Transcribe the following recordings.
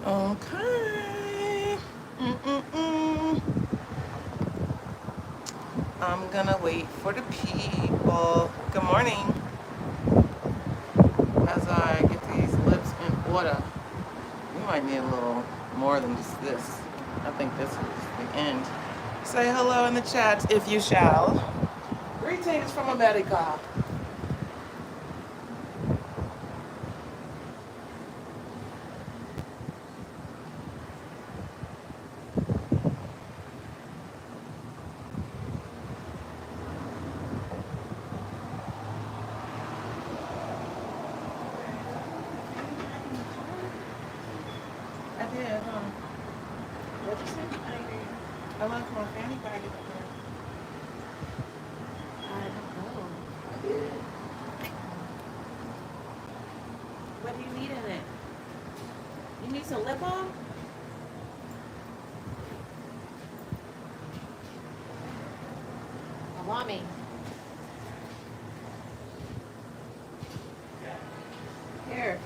Okay. I'm gonna wait for the people. Good morning. As I get these lips in order. We might need a little more than just this. I think this is the end. Say hello in the chat if you shall. Greetings from America. I did, huh? What'd you say? I didn't hear you. I left my fanny bag in there. I don't know. I did. What do you need in it? You need some lip balm? Allow me. Here.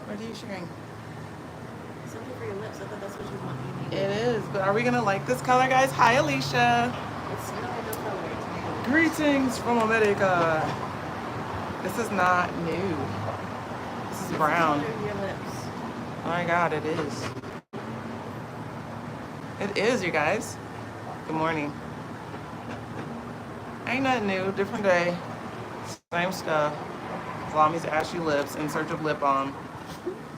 What are you sharing? Something for your lips. I thought that's what you want. You need. It is, but are we gonna like this color, guys? Hi, Alicia. It's no color. It's new. Greetings from America. This is not new. This is It's the brown. color of your lips. Oh my God, it is. It is, you guys. Good morning. Ain't nothing new. Different day. Same stuff. Salami's ashy lips in search of lip balm.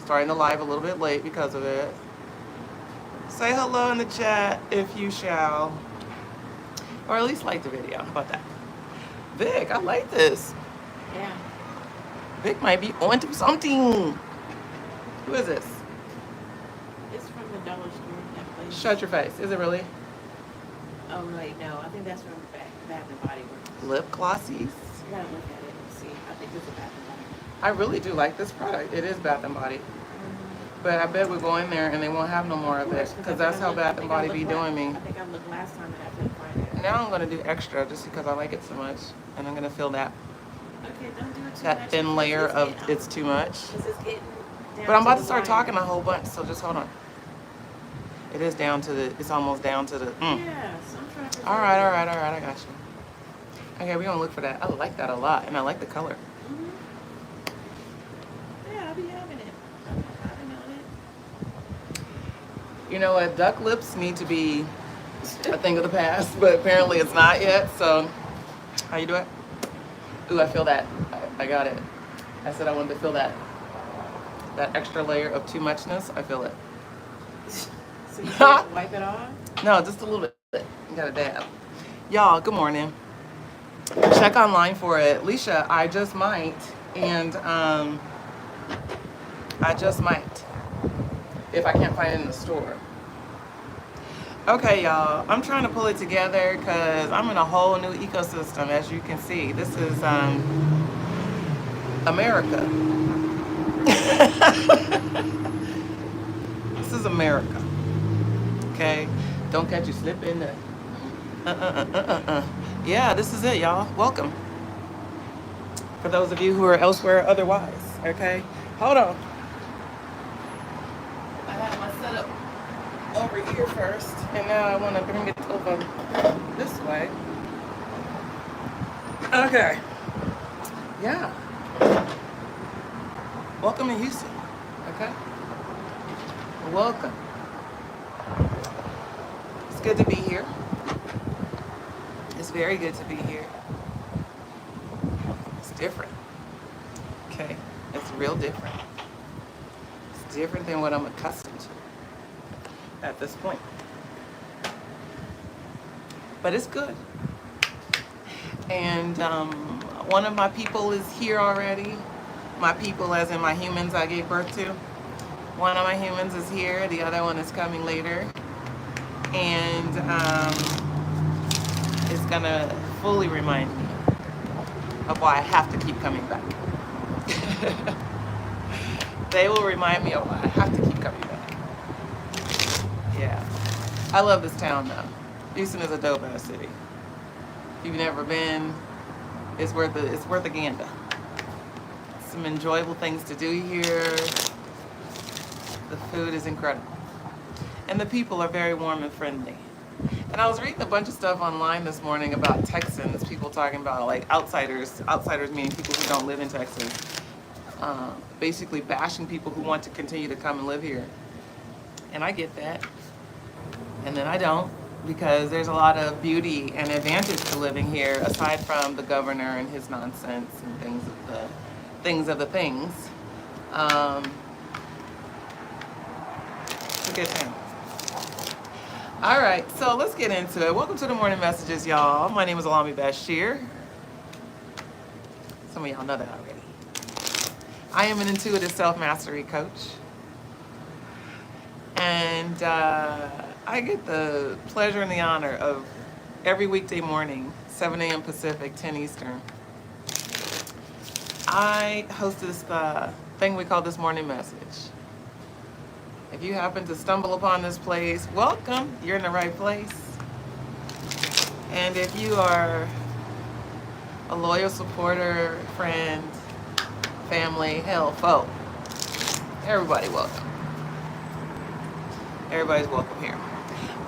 Starting the live a little bit late because of it. Say hello in the chat if you shall. Or at least like the video. How about that? Vic, I like this. Yeah. Vic might be onto something. Who is this? It's from the dollar store. That place. Shut your face. Is it really? Oh, wait, no. I think that's from Bath and Body Works. Lip glossies? You gotta look at it and see. I think it's a Bath and Body Works. I really do like this product. It is Bath and Body. But I bet we go in there and they won't have no more of it. Because that's how Bath and Body be doing me. I think I looked last time and I couldn't find it. Now I'm going to do extra just because I like it so much. And I'm going to feel that Okay, don't do it too much. that thin layer of it's too much. Because it's getting down But I'm about to the start wire. talking a whole bunch, so just hold on. It is down to the, it's almost down to the, Yeah, so I'm trying to. All right, I got you. Okay, we're going to look for that. I like that a lot, and I like the color. Mm-hmm. Yeah, I'll be having it. I've been on it. You know what? Duck lips need to be a thing of the past, but apparently it's not yet, so how you do it? Ooh, I feel that. I got it. I said I wanted to feel that extra layer of too muchness. I feel it. So you can't wipe it off? No, just a little bit. You got a dab. Y'all, good morning. Check online for it. Leisha, I just might. And I just might. If I can't find it in the store. Okay, y'all. I'm trying to pull it together because I'm in a whole new ecosystem, as you can see. This is America. This is America. Okay? Don't catch you slipping. Yeah, this is it, y'all. Welcome. For those of you who are elsewhere otherwise, okay? Hold on. I have my setup over here first, and now I want to bring it over this way. Okay. Yeah. Welcome to Houston, okay? Welcome. It's good to be here. It's very good to be here. It's different. Okay? It's real different. It's different than what I'm accustomed to at this point. But it's good. And one of my people is here already. My people as in my humans I gave birth to. One of my humans is here. The other one is coming later. And it's gonna fully remind me of why I have to keep coming back. They will remind me of why I have to keep coming back. Yeah. I love this town though. Houston is a dope ass city. If you've never been, it's worth a gander. Some enjoyable things to do here. The food is incredible. And the people are very warm and friendly. And I was reading a bunch of stuff online this morning about Texans, people talking about like outsiders meaning people who don't live in Texas, basically bashing people who want to continue to come and live here. And I get that. And then I don't, because there's a lot of beauty and advantage to living here aside from the governor and his nonsense and things of the things. It's a good time. All right, so let's get into it. Welcome to the morning messages, y'all. My name is Alami Bashir. Some of y'all know that already. I am an intuitive self-mastery coach. And I get the pleasure and the honor of every weekday morning, 7 a.m. Pacific, 10 Eastern. I host this thing we call This Morning Message. If you happen to stumble upon this place, welcome. You're in the right place. And if you are a loyal supporter, friend, family, hell, foe, everybody welcome. Everybody's welcome here.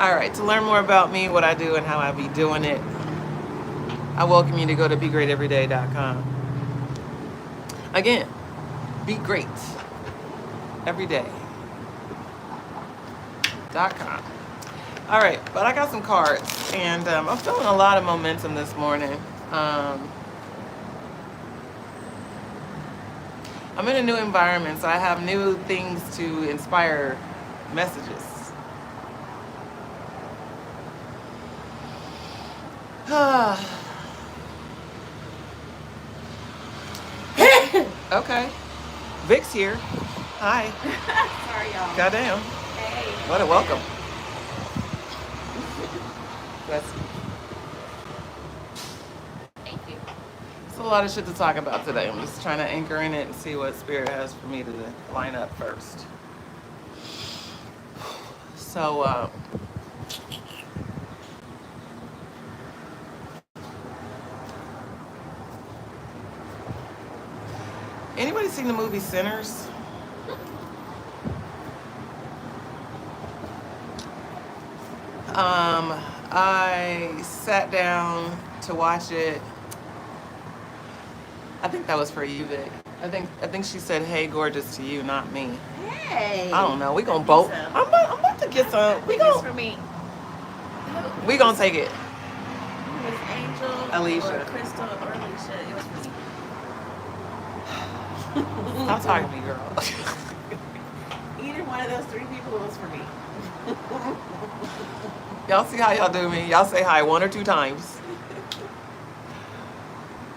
All right, to learn more about me, what I do, and how I be doing it, I welcome you to go to BeGreatEveryday.com. Again, be great every day. All right, but I got some cards, and I'm feeling a lot of momentum this morning. I'm in a new environment, so I have new things to inspire messages. Okay, Vic's here. Hi. Sorry, y'all. Goddamn. Hey. What a welcome. That's Thank you. It's a lot of shit to talk about today. I'm just trying to anchor in it and see what Spirit has for me to line up first. So, anybody seen the movie Sinners? I sat down to watch it. I think that was for you, Vic. I think she said, "Hey, gorgeous" to you, not me. Hey. I don't know. We gonna I think both. so. I'm about to get some. I think it's for me. We gonna take it. It was Angel, Alicia. or Crystal, or Alicia. It was for me. Stop talking to me, girl. Either one of those three people was for me. Y'all see how y'all do me? Y'all say hi 1 or 2 times.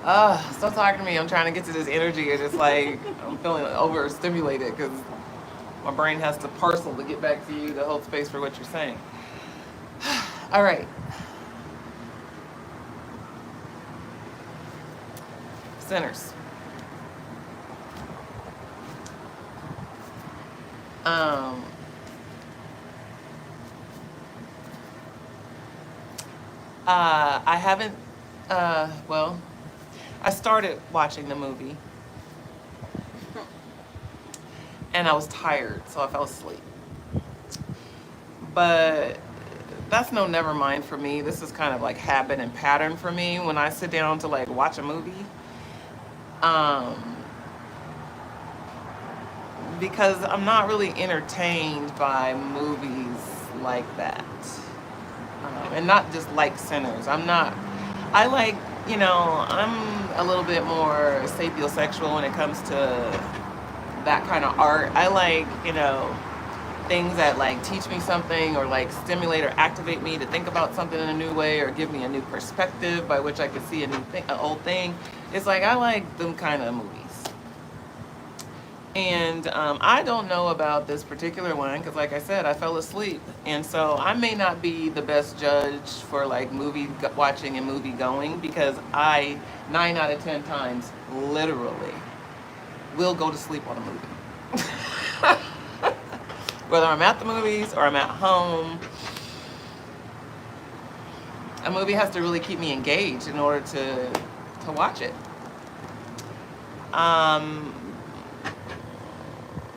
Stop talking to me. I'm trying to get to this energy. It's just like I'm feeling overstimulated because my brain has to parcel to get back to you to hold space for what you're saying. All right. Sinners. I haven't, well, I started watching the movie and I was tired, so I fell asleep. But that's no never mind for me. This is kind of like habit and pattern for me when I sit down to like watch a movie. Because I'm not really entertained by movies like that. And not just like Sinners. I like, I'm a little bit more sapiosexual when it comes to that kind of art. I like, things that like teach me something or like stimulate or activate me to think about something in a new way or give me a new perspective by which I could see a new thing, an old thing. It's like I like them kind of movies. And I don't know about this particular one because, like I said, I fell asleep, and so I may not be the best judge for like watching and movie going because I 9 out of 10 times literally will go to sleep on a movie. Whether I'm at the movies or I'm at home, a movie has to really keep me engaged in order to watch it.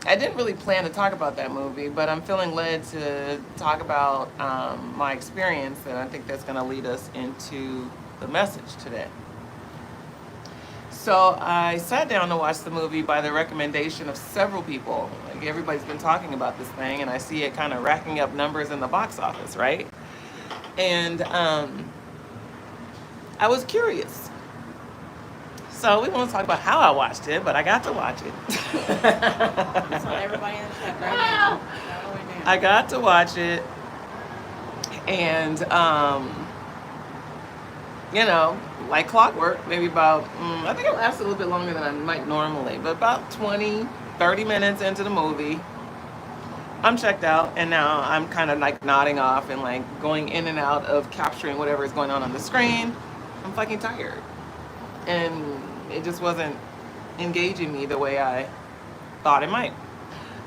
I didn't really plan to talk about that movie, but I'm feeling led to talk about my experience, and I think that's going to lead us into the message today. So I sat down to watch the movie by the recommendation of several people. Like, everybody's been talking about this thing, and I see it kind of racking up numbers in the box office, right? And I was curious. So we won't talk about how I watched it, but I got to watch it. That's on everybody in the chat right now. I got to watch it, and you know, like clockwork, maybe about, I think it lasted a little bit longer than I might normally, but about 20, 30 minutes into the movie, I'm checked out, and now I'm kind of like nodding off and like going in and out of capturing whatever is going on the screen. I'm fucking tired. And it just wasn't engaging me the way I thought it might.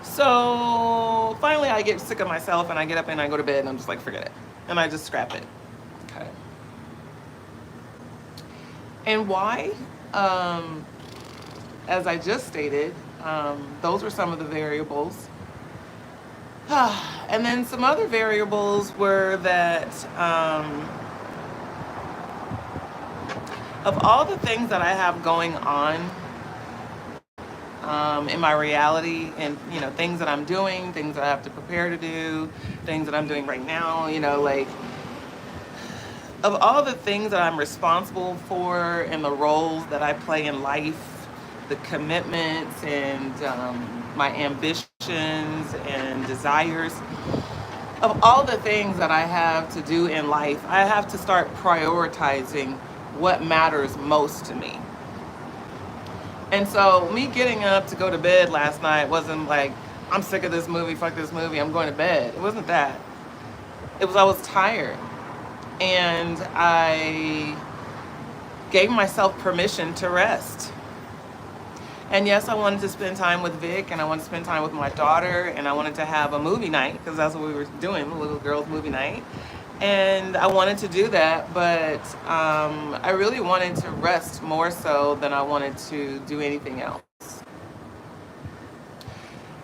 So finally I get sick of myself and I get up and I go to bed and I'm just like, forget it. And I just scrap it. Okay. And why? As I just stated, those were some of the variables. And then some other variables were that of all the things that I have going on in my reality, and you know, things that I'm doing, things that I have to prepare to do, things that I'm doing right now, you know, like of all the things that I'm responsible for and the roles that I play in life, the commitments and my ambitions and desires, of all the things that I have to do in life, I have to start prioritizing what matters most to me. And so me getting up to go to bed last night wasn't like, I'm sick of this movie, fuck this movie, I'm going to bed. It wasn't that. It was I was tired. And I gave myself permission to rest. And yes, I wanted to spend time with Vic, and I wanted to spend time with my daughter, and I wanted to have a movie night, because that's what we were doing, a little girls' movie night. And I wanted to do that, but I really wanted to rest more so than I wanted to do anything else.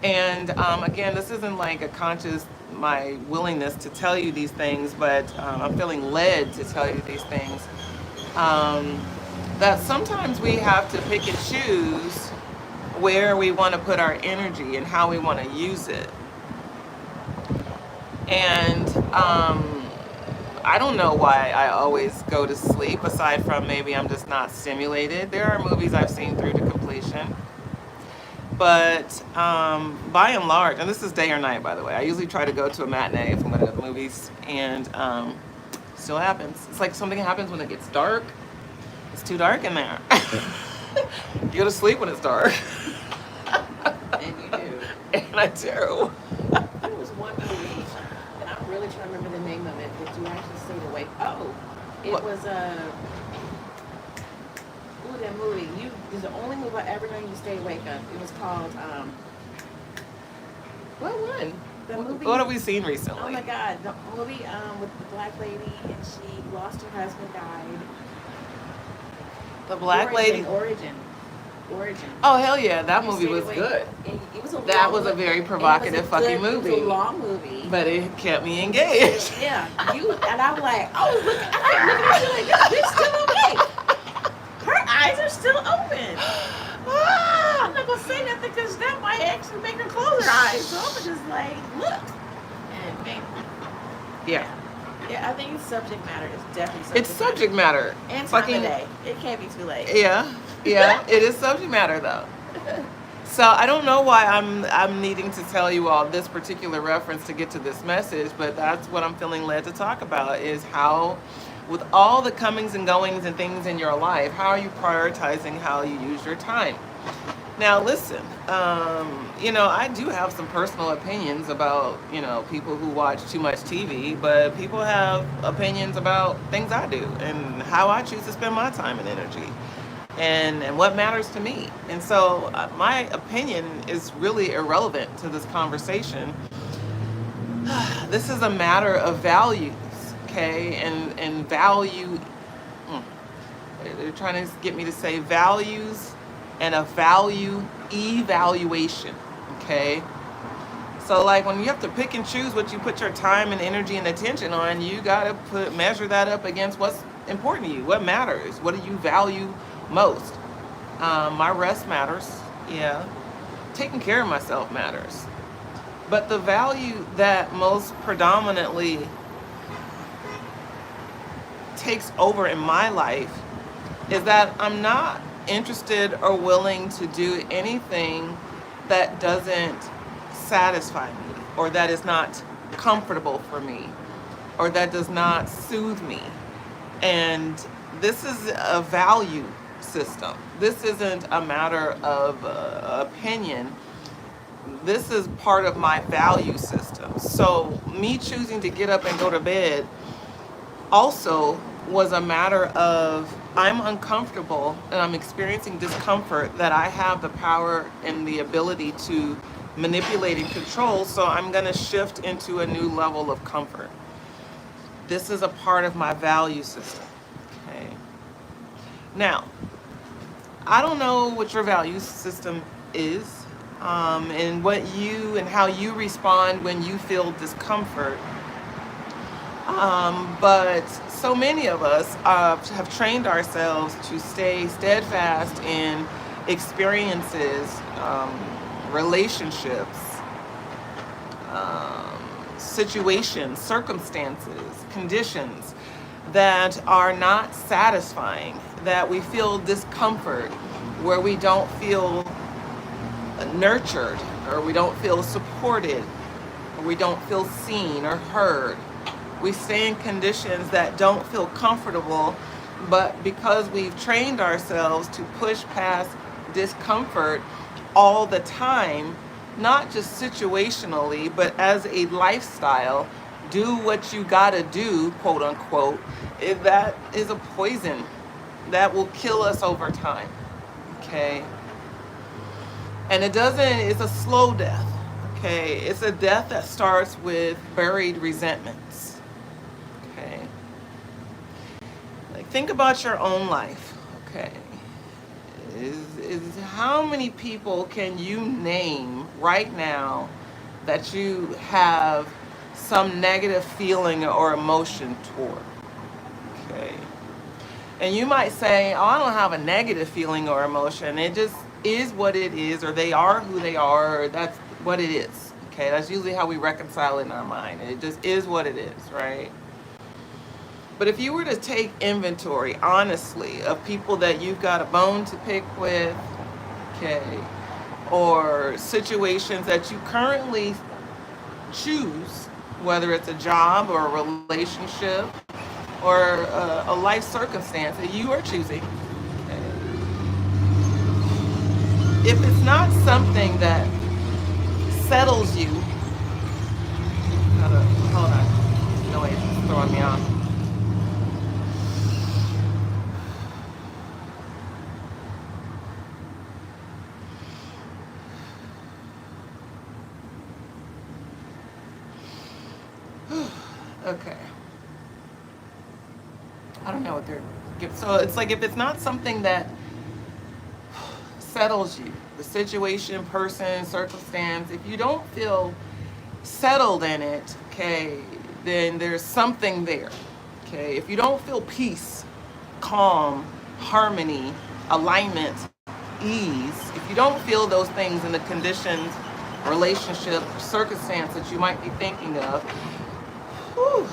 And again, this isn't like a conscious, my willingness to tell you these things, but I'm feeling led to tell you these things. That sometimes we have to pick and choose where we want to put our energy and how we want to use it. And I don't know why I always go to sleep, aside from maybe I'm just not stimulated. There are movies I've seen through to completion. But by and large, and this is day or night, by the way, I usually try to go to a matinee if I'm going to the movies, and still happens. It's like something happens when it gets dark. It's too dark in there. You go to sleep when it's dark. And you do. And I do. There was one movie, and I'm really trying to remember the name of it, that you actually stayed awake. Oh, it What? was ooh, that movie. It's the only movie I ever known you stay awake on. It was called What one? the movie. What have we seen recently? Oh my God, the movie with the black lady, and she lost her husband, died. The black lady. Origin. Oh hell yeah, that You movie stayed was awake. good. It was a That long was a movie. very And it was provocative fucking It was movie. a long movie. But it kept me engaged. Yeah, and I'm like, oh, look, I kept looking at you like, this bitch still awake. Her eyes are still open. I'm not gonna say nothing because that might actually make her close her eyes. So I'm just like, look. And babe, Yeah. yeah, I think subject matter is definitely subject It's subject matter. And time Fucking of day. It can't be too late. yeah. It is subject matter though. So I don't know why I'm needing to tell you all this particular reference to get to this message, but that's what I'm feeling led to talk about, is how, with all the comings and goings and things in your life, how are you prioritizing how you use your time? Now, listen, I do have some personal opinions about, people who watch too much TV, but people have opinions about things I do and how I choose to spend my time and energy and what matters to me. And so my opinion is really irrelevant to this conversation. This is a matter of values, okay? And value, mm, they're trying to get me to say values and a value evaluation, okay? So like when you have to pick and choose what you put your time and energy and attention on, you gotta measure that up against what's important to you, what matters, what do you value most. My rest matters, yeah. Taking care of myself matters. But the value that most predominantly takes over in my life is that I'm not interested or willing to do anything that doesn't satisfy me or that is not comfortable for me or that does not soothe me. And this is a value system. This isn't a matter of opinion. This is part of my value system. So me choosing to get up and go to bed also was a matter of I'm uncomfortable and I'm experiencing discomfort that I have the power and the ability to manipulate and control, so I'm going to shift into a new level of comfort. This is a part of my value system. Okay. Now, I don't know what your value system is, and how you respond when you feel discomfort. But so many of us have trained ourselves to stay steadfast in experiences, relationships, situations, circumstances, conditions that are not satisfying, that we feel discomfort, where we don't feel nurtured, or we don't feel supported, or we don't feel seen or heard. We stay in conditions that don't feel comfortable, but because we've trained ourselves to push past discomfort all the time, not just situationally, but as a lifestyle, do what you gotta do, quote unquote, that is a poison that will kill us over time, okay? And it's a slow death, okay? It's a death that starts with buried resentments. Okay. Like think about your own life. Okay. Is how many people can you name right now that you have some negative feeling or emotion toward? Okay. And you might say, "Oh, I don't have a negative feeling or emotion. It just is what it is, or they are who they are, or that's what it is." Okay, that's usually how we reconcile it in our mind. It just is what it is, right? But if you were to take inventory, honestly, of people that you've got a bone to pick with, okay, or situations that you currently choose, whether it's a job or a relationship or a life circumstance that you are choosing, okay, if it's not something that settles you, hold on, noise is throwing me off. Okay. I don't know what they're. So it's like if it's not something that settles you, the situation, person, circumstance, if you don't feel settled in it, okay, then there's something there. Okay. If you don't feel peace, calm, harmony, alignment, ease, if you don't feel those things in the conditions, relationship, circumstance that you might be thinking of, whew,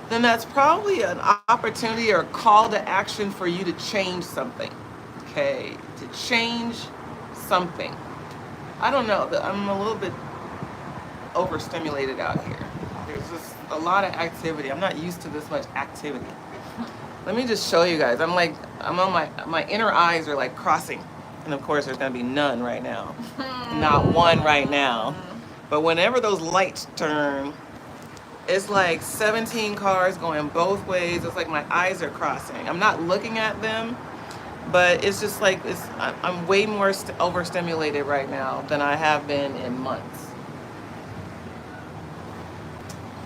then that's probably an opportunity or a call to action for you to change something. Okay, to change something. I don't know, I'm a little bit overstimulated out here. There's just a lot of activity. I'm not used to this much activity. Let me just show you guys. I'm on my inner eyes are like crossing. And of course, there's going to be none right now. Not one right now. But whenever those lights turn, it's like 17 cars going both ways. It's like my eyes are crossing. I'm not looking at them, but it's just like I'm way more overstimulated right now than I have been in months.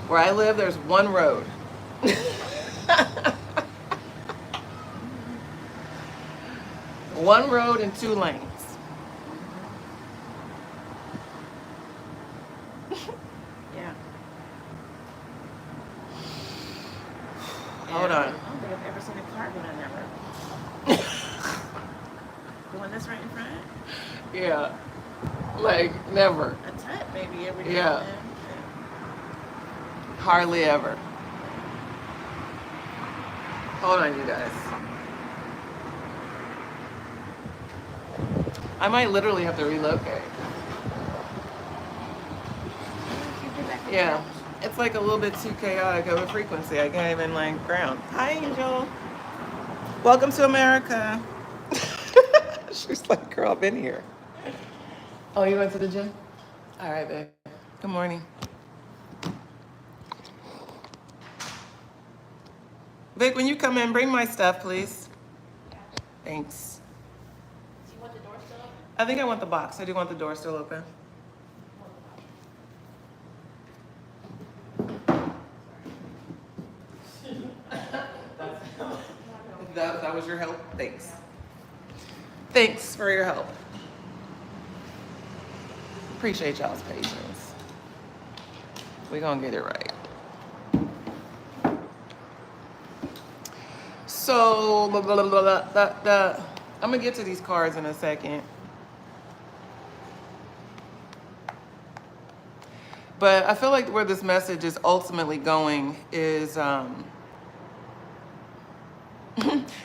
Where I live, there's one road. One road and 2 lanes. Yeah. Hold on. I don't think I've ever seen a car go down that road. The one that's right in front? Yeah. Like, never. A tut maybe every day. Yeah. Hardly ever. Hold on, you guys. I might literally have to relocate. Yeah. It's like a little bit too chaotic of a frequency. I can't even like ground. Hi, Angel. Welcome to America. She's like, girl, I've been here. Oh, you went to the gym? All right, babe. Good morning. Vic, when you come in, bring my stuff, please. Thanks. Do you want the door still open? I think I want the box. I do want the door still open. That was your help? Thanks. Thanks for your help. Appreciate y'all's patience. We're gonna get it right. So, I'm gonna get to these cards in a second. But I feel like where this message is ultimately going is,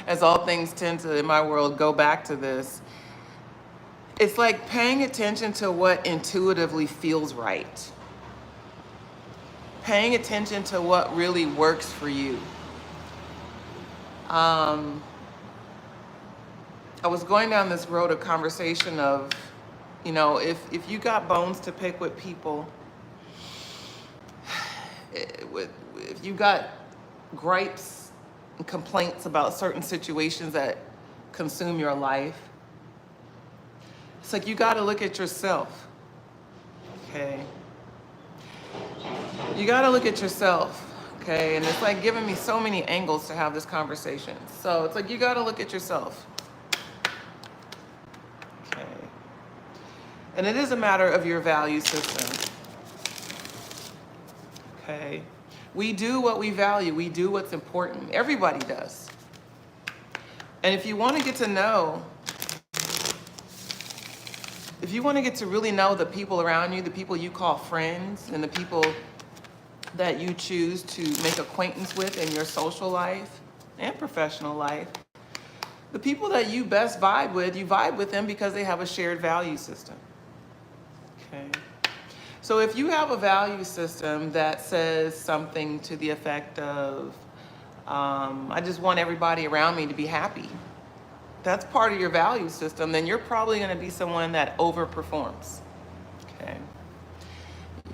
as all things tend to, in my world, go back to this. It's like paying attention to what intuitively feels right. Paying attention to what really works for you. I was going down this road of conversation of, you know, if you got bones to pick with people, if you got gripes and complaints about certain situations that consume your life, it's like you got to look at yourself, okay? You got to look at yourself, okay? And it's like giving me so many angles to have this conversation. So it's like you got to look at yourself, okay? And it is a matter of your value system, okay? We do what we value. We do what's important. Everybody does. And if you want to get to know, if you want to get to really know the people around you, the people you call friends, and the people that you choose to make acquaintance with in your social life and professional life, the people that you best vibe with, you vibe with them because they have a shared value system. Okay. So if you have a value system that says something to the effect of, I just want everybody around me to be happy, that's part of your value system, then you're probably going to be someone that overperforms. Okay.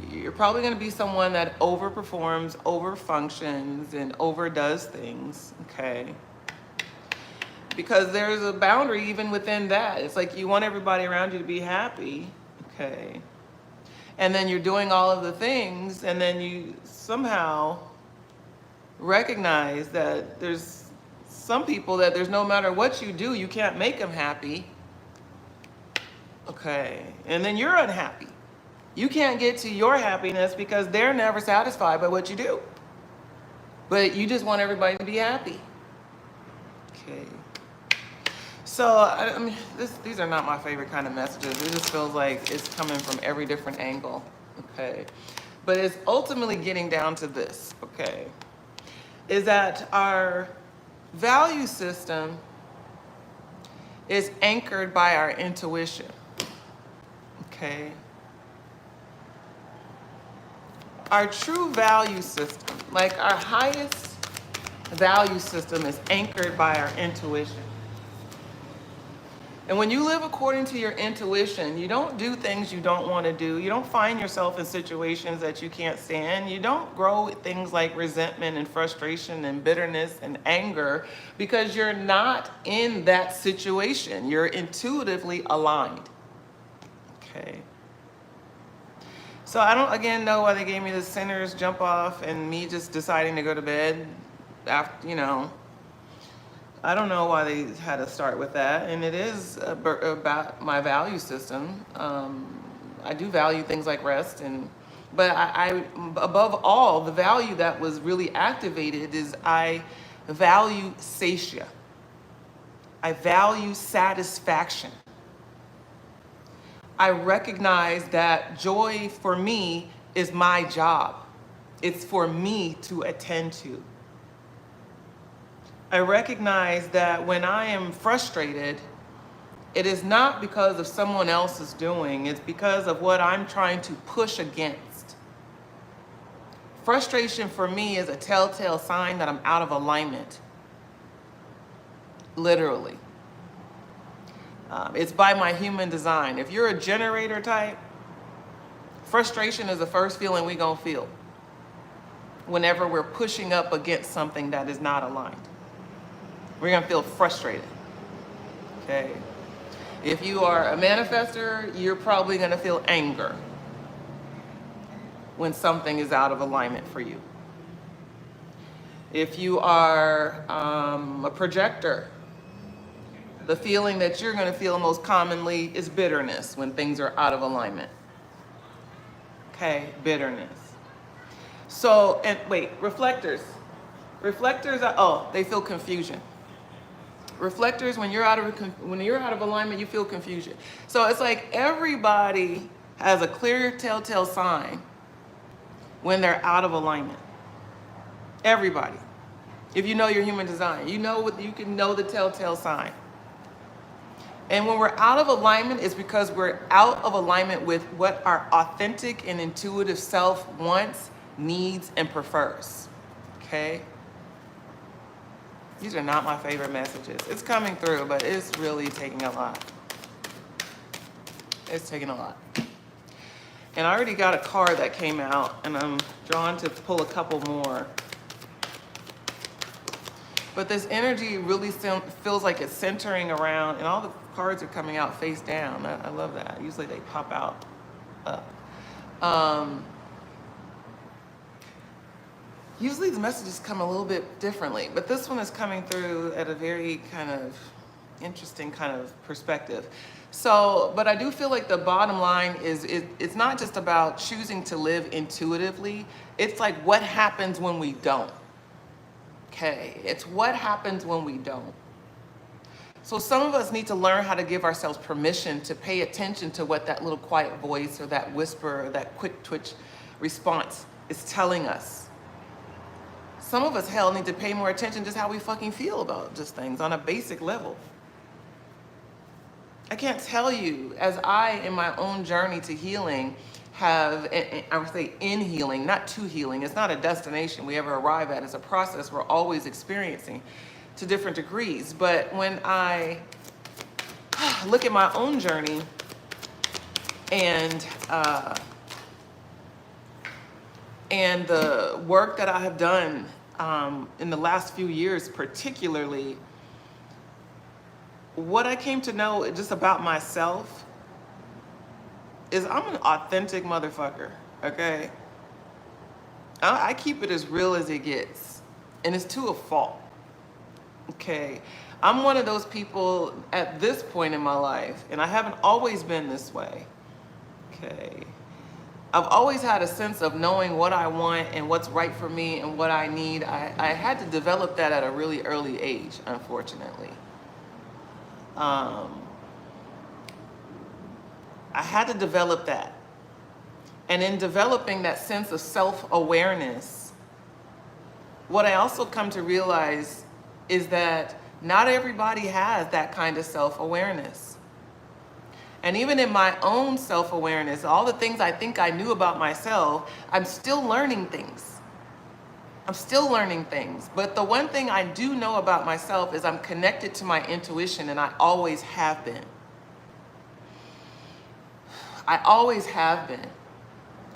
You're probably going to be someone that overperforms, overfunctions, and overdoes things. Okay. Because there's a boundary even within that. It's like you want everybody around you to be happy. Okay. And then you're doing all of the things, and then you somehow recognize that there's some people that there's no matter what you do, you can't make them happy. Okay. And then you're unhappy. You can't get to your happiness because they're never satisfied by what you do. But you just want everybody to be happy. Okay. So, I mean, these are not my favorite kind of messages. It just feels like it's coming from every different angle. Okay. But it's ultimately getting down to this. Okay. Is that our value system is anchored by our intuition. Okay. Our true value system, like our highest value system, is anchored by our intuition. And when you live according to your intuition, you don't do things you don't want to do. You don't find yourself in situations that you can't stand. You don't grow things like resentment and frustration and bitterness and anger because you're not in that situation. You're intuitively aligned. Okay. So I don't, again, know why they gave me the sinner's jump off and me just deciding to go to bed after, you know. I don't know why they had to start with that, and it is about my value system. I do value things like rest, but I above all, the value that was really activated is I value satiety. I value satisfaction. I recognize that joy for me is my job. It's for me to attend to. I recognize that when I am frustrated, it is not because of someone else's doing, it's because of what I'm trying to push against. Frustration for me is a telltale sign that I'm out of alignment. Literally. It's by my human design. If you're a generator type, frustration is the first feeling we're gonna feel whenever we're pushing up against something that is not aligned. We're gonna feel frustrated, okay? If you are a manifester, you're probably gonna feel anger when something is out of alignment for you. If you are a projector, the feeling that you're gonna feel most commonly is bitterness when things are out of alignment. Okay, bitterness. So, and wait, reflectors. Reflectors are, they feel confusion. Reflectors, when you're out of alignment, you feel confusion. So it's like everybody has a clear telltale sign when they're out of alignment. Everybody. If you know your human design, you can know the telltale sign. And when we're out of alignment, it's because we're out of alignment with what our authentic and intuitive self wants, needs, and prefers. Okay? These are not my favorite messages. It's coming through, but it's really taking a lot. It's taking a lot. And I already got a card that came out, and I'm drawn to pull a couple more. But this energy really feels like it's centering around, and all the cards are coming out face down. I love that. Usually they pop out up. Usually the messages come a little bit differently, but this one is coming through at a very kind of interesting kind of perspective. So, but I do feel like the bottom line is it's not just about choosing to live intuitively. It's like what happens when we don't. Okay, it's what happens when we don't. So some of us need to learn how to give ourselves permission to pay attention to what that little quiet voice or that whisper or that quick twitch response is telling us. Some of us, hell, need to pay more attention just how we fucking feel about just things on a basic level. I can't tell you, as I, in my own journey to healing, have, I would say in healing, not to healing. It's not a destination we ever arrive at. It's a process we're always experiencing to different degrees. But when I look at my own journey and the work that I have done in the last few years particularly, what I came to know just about myself is I'm an authentic motherfucker, okay? I keep it as real as it gets, and it's to a fault, okay? I'm one of those people at this point in my life, and I haven't always been this way, okay? I've always had a sense of knowing what I want and what's right for me and what I need. I had to develop that at a really early age, unfortunately. I had to develop that. And in developing that sense of self-awareness, what I also come to realize is that not everybody has that kind of self-awareness. And even in my own self-awareness, all the things I think I knew about myself, I'm still learning things. I'm still learning things. But the one thing I do know about myself is I'm connected to my intuition, and I always have been. I always have been.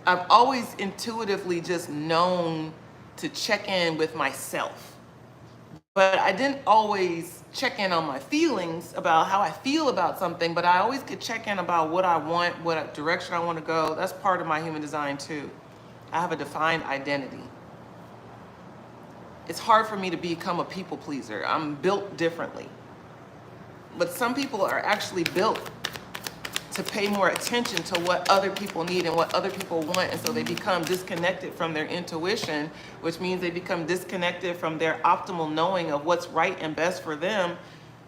I've always intuitively just known to check in with myself. But I didn't always check in on my feelings about how I feel about something, but I always could check in about what I want, what direction I want to go. That's part of my human design too. I have a defined identity. It's hard for me to become a people pleaser. I'm built differently. But some people are actually built to pay more attention to what other people need and what other people want. And so they become disconnected from their intuition, which means they become disconnected from their optimal knowing of what's right and best for them,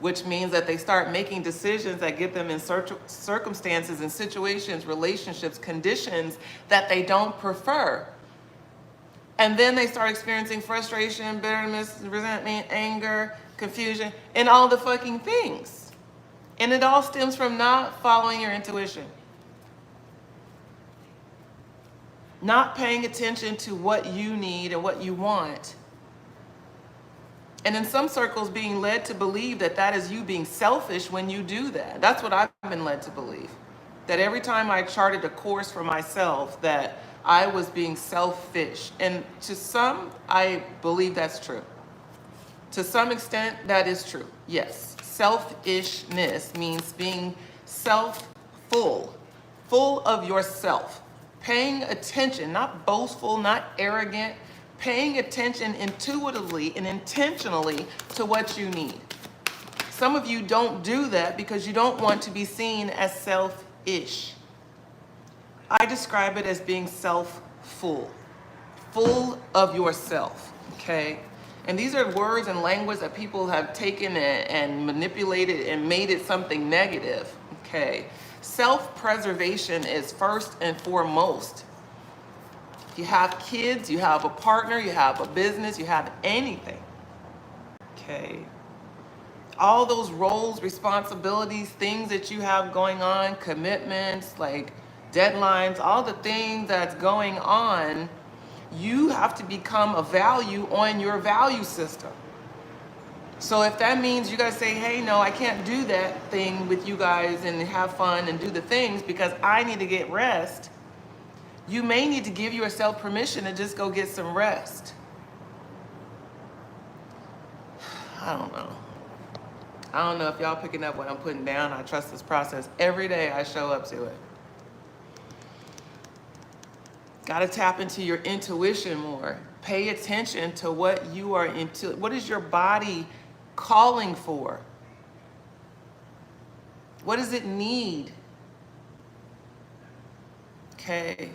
which means that they start making decisions that get them in circumstances and situations, relationships, conditions that they don't prefer. And then they start experiencing frustration, bitterness, resentment, anger, confusion, and all the fucking things. And it all stems from not following your intuition. Not paying attention to what you need and what you want. And in some circles, being led to believe that that is you being selfish when you do that. That's what I've been led to believe. That every time I charted a course for myself, that I was being selfish. And to some, I believe that's true. To some extent, that is true. Yes. Selfishness means being full of yourself. Paying attention, not boastful, not arrogant, paying attention intuitively and intentionally to what you need. Some of you don't do that because you don't want to be seen as selfish. I describe it as being full of yourself, okay? And these are words and language that people have taken and manipulated and made it something negative, okay? Self-preservation is first and foremost. If you have kids, you have a partner, you have a business, you have anything, okay? All those roles, responsibilities, things that you have going on, commitments, like deadlines, all the things that's going on, you have to become a value on your value system. So if that means you guys say, hey, no, I can't do that thing with you guys and have fun and do the things because I need to get rest, you may need to give yourself permission to just go get some rest. I don't know. I don't know if y'all picking up what I'm putting down. I trust this process. Every day I show up to it. Got to tap into your intuition more. Pay attention to what you are into. What is your body calling for? What does it need? Okay.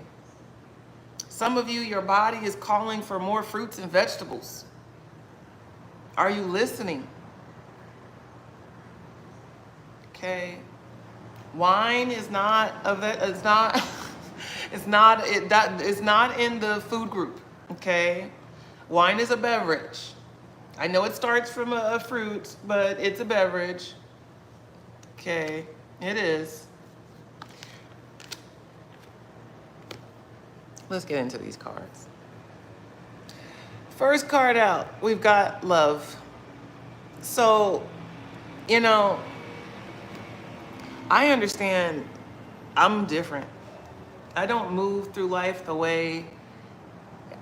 Some of you, your body is calling for more fruits and vegetables. Are you listening? Okay. Wine is not it's not in the food group, okay? Wine is a beverage. I know it starts from a fruit, but it's a beverage. Okay, it is. Let's get into these cards. First card out, we've got love. So, you know, I understand I'm different. I don't move through life the way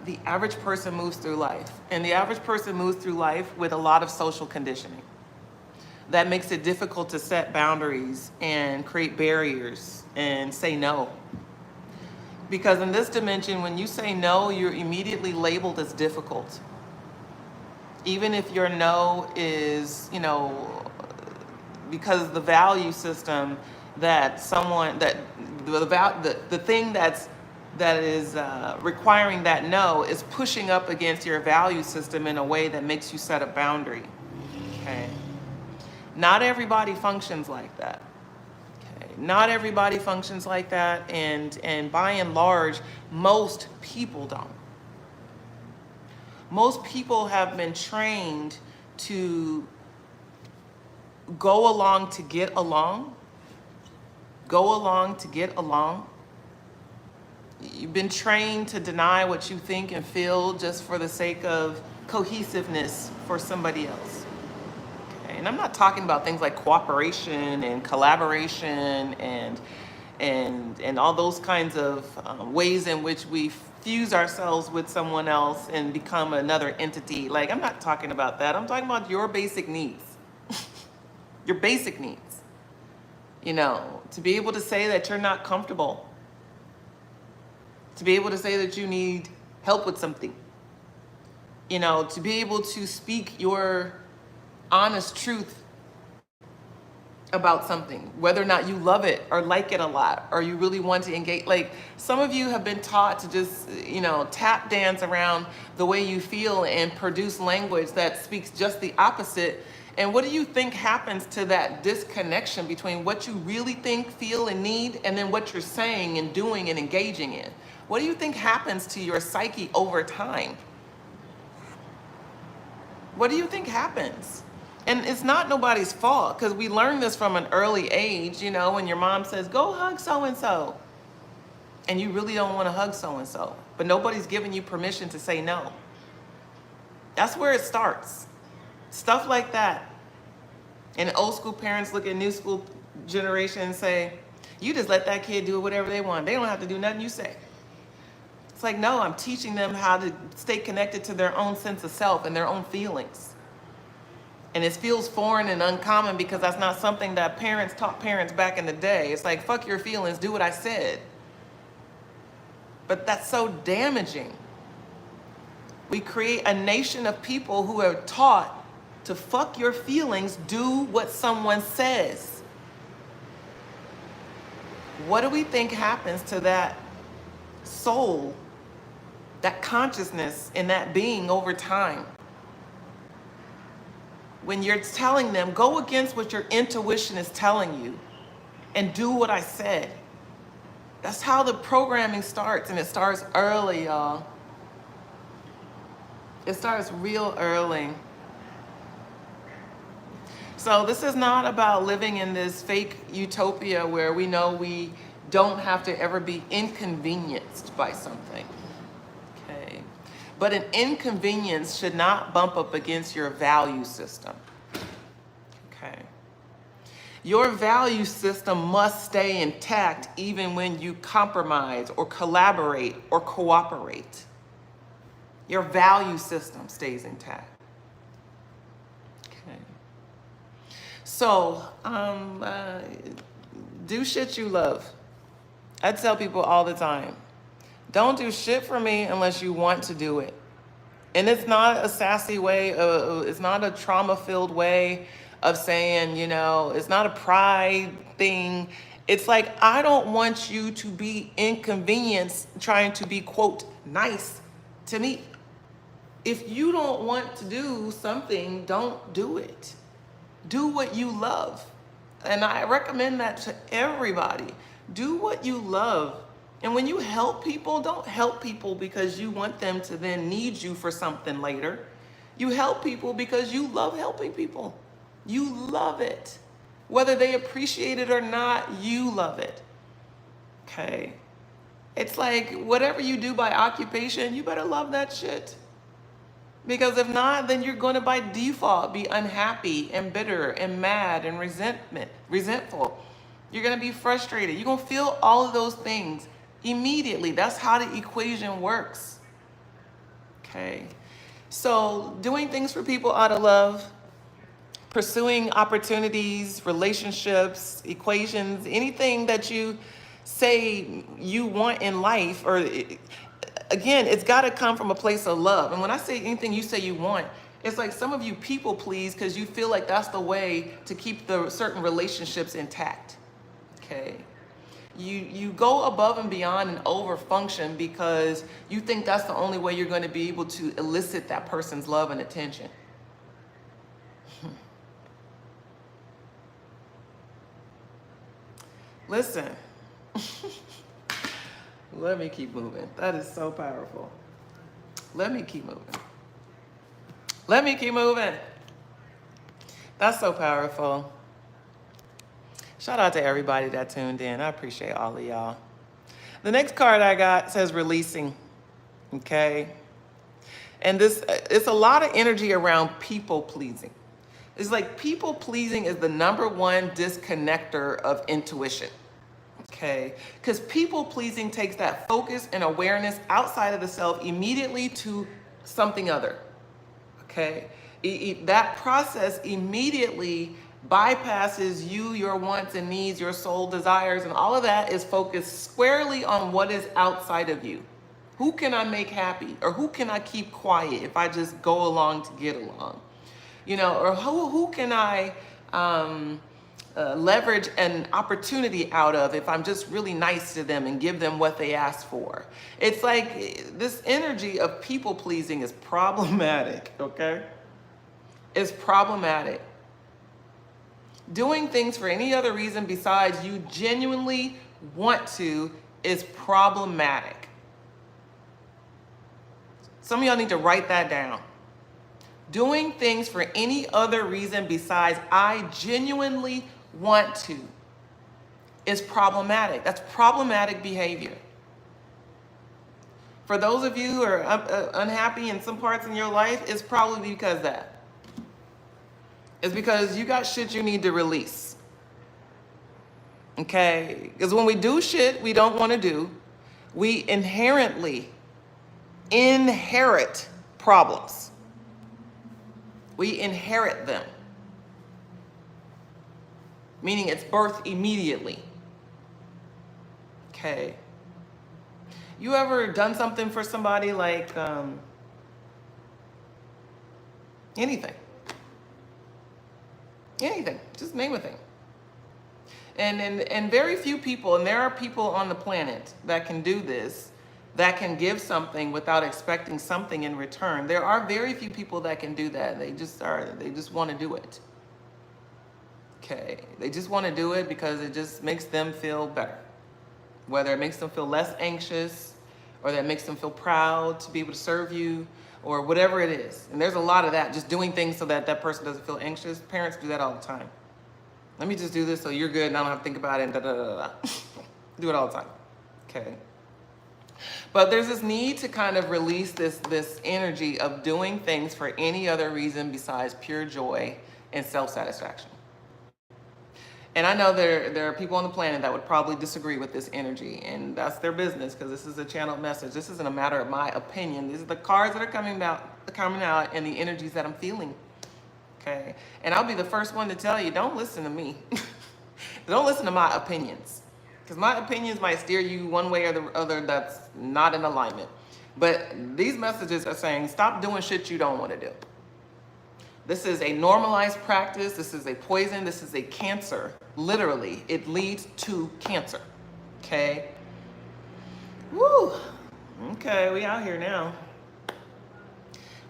the average person moves through life. And the average person moves through life with a lot of social conditioning. That makes it difficult to set boundaries and create barriers and say no. Because in this dimension, when you say no, you're immediately labeled as difficult. Even if your no is, because the value system that someone, that the thing that is requiring that no is pushing up against your value system in a way that makes you set a boundary. Okay. Not everybody functions like that. Okay. Not everybody functions like that, and by and large, most people don't. Most people have been trained to go along to get along. Go along to get along. You've been trained to deny what you think and feel just for the sake of cohesiveness for somebody else. Okay. And I'm not talking about things like cooperation and collaboration and and all those kinds of ways in which we fuse ourselves with someone else and become another entity. Like, I'm not talking about that. I'm talking about your basic needs. Your basic needs. You know, to be able to say that you're not comfortable. To be able to say that you need help with something. You know, to be able to speak your honest truth about something, whether or not you love it or like it a lot, or you really want to engage. Like, some of you have been taught to just, you know, tap dance around the way you feel and produce language that speaks just the opposite. And what do you think happens to that disconnection between what you really think, feel, and need, and then what you're saying and doing and engaging in? What do you think happens to your psyche over time? What do you think happens? And it's not nobody's fault, because we learn this from an early age, you know, when your mom says, go hug so-and-so. And you really don't want to hug so-and-so, but nobody's giving you permission to say no. That's where it starts. Stuff like that. And old school parents look at new school generation and say, you just let that kid do whatever they want. They don't have to do nothing you say. It's like, no, I'm teaching them how to stay connected to their own sense of self and their own feelings. And it feels foreign and uncommon because that's not something that parents taught parents back in the day. It's like, fuck your feelings, do what I said. But that's so damaging. We create a nation of people who are taught to fuck your feelings, do what someone says. What do we think happens to that soul, that consciousness, and that being over time? When you're telling them, go against what your intuition is telling you and do what I said. That's how the programming starts, and it starts early, y'all. It starts real early. So this is not about living in this fake utopia where we know we don't have to ever be inconvenienced by something. Okay. But an inconvenience should not bump up against your value system. Okay. Your value system must stay intact even when you compromise or collaborate or cooperate. Your value system stays intact. Okay. So, do shit you love. I tell people all the time, don't do shit for me unless you want to do it. And it's not a sassy way, it's not a trauma-filled way of saying, you know, it's not a pride thing. It's like, I don't want you to be inconvenienced trying to be, quote, nice to me. If you don't want to do something, don't do it. Do what you love. And I recommend that to everybody. Do what you love. And when you help people, don't help people because you want them to then need you for something later. You help people because you love helping people. You love it. Whether they appreciate it or not, you love it. Okay? It's like whatever you do by occupation, you better love that shit. Because if not, then you're going to by default be unhappy and bitter and mad and resentful. You're going to be frustrated. You're going to feel all of those things immediately. That's how the equation works. Okay. So doing things for people out of love, pursuing opportunities, relationships, equations, anything that you say you want in life, or again, it's got to come from a place of love. And when I say anything you say you want, it's like some of you people please because you feel like that's the way to keep the certain relationships intact. Okay. You go above and beyond and over function because you think that's the only way you're going to be able to elicit that person's love and attention. Listen. Let me keep moving. That is so powerful. Let me keep moving. Let me keep moving. That's so powerful. Shout out to everybody that tuned in. I appreciate all of y'all. The next card I got says releasing. Okay. And this, it's a lot of energy around people pleasing. It's like people pleasing is the #1 disconnector of intuition. Okay, because people pleasing takes that focus and awareness outside of the self immediately to something other. Okay, that process immediately bypasses you, your wants and needs, your soul desires, and all of that is focused squarely on what is outside of you. Who can I make happy, or who can I keep quiet if I just go along to get along? You know, or who can I leverage an opportunity out of if I'm just really nice to them and give them what they ask for. It's like this energy of people pleasing is problematic, okay? It's problematic. Doing things for any other reason besides you genuinely want to is problematic. Some of y'all need to write that down. Doing things for any other reason besides I genuinely want to is problematic. That's problematic behavior. For those of you who are unhappy in some parts in your life, it's probably because of that. It's because you got shit you need to release. Okay? Because when we do shit we don't want to do, we inherently inherit problems. We inherit them. Meaning it's birthed immediately. Okay. You ever done something for somebody like anything? Anything. Just name a thing. And very few people, and there are people on the planet that can do this, that can give something without expecting something in return. There are very few people that can do that. They just want to do it. Okay. They just want to do it because it just makes them feel better. Whether it makes them feel less anxious, or that makes them feel proud to be able to serve you, or whatever it is. And there's a lot of that, just doing things so that that person doesn't feel anxious. Parents do that all the time. Let me just do this so you're good and I don't have to think about it and da da da da. Do it all the time. Okay. But there's this need to kind of release this energy of doing things for any other reason besides pure joy and self-satisfaction. And I know there are people on the planet that would probably disagree with this energy, and that's their business because this is a channeled message. This isn't a matter of my opinion. These are the cards that are coming out and the energies that I'm feeling. Okay? And I'll be the first one to tell you, don't listen to me. Don't listen to my opinions. Because my opinions might steer you one way or the other that's not in alignment. But these messages are saying, stop doing shit you don't want to do. This is a normalized practice. This is a poison. This is a cancer. Literally, it leads to cancer. Okay? Woo! Okay, we out here now.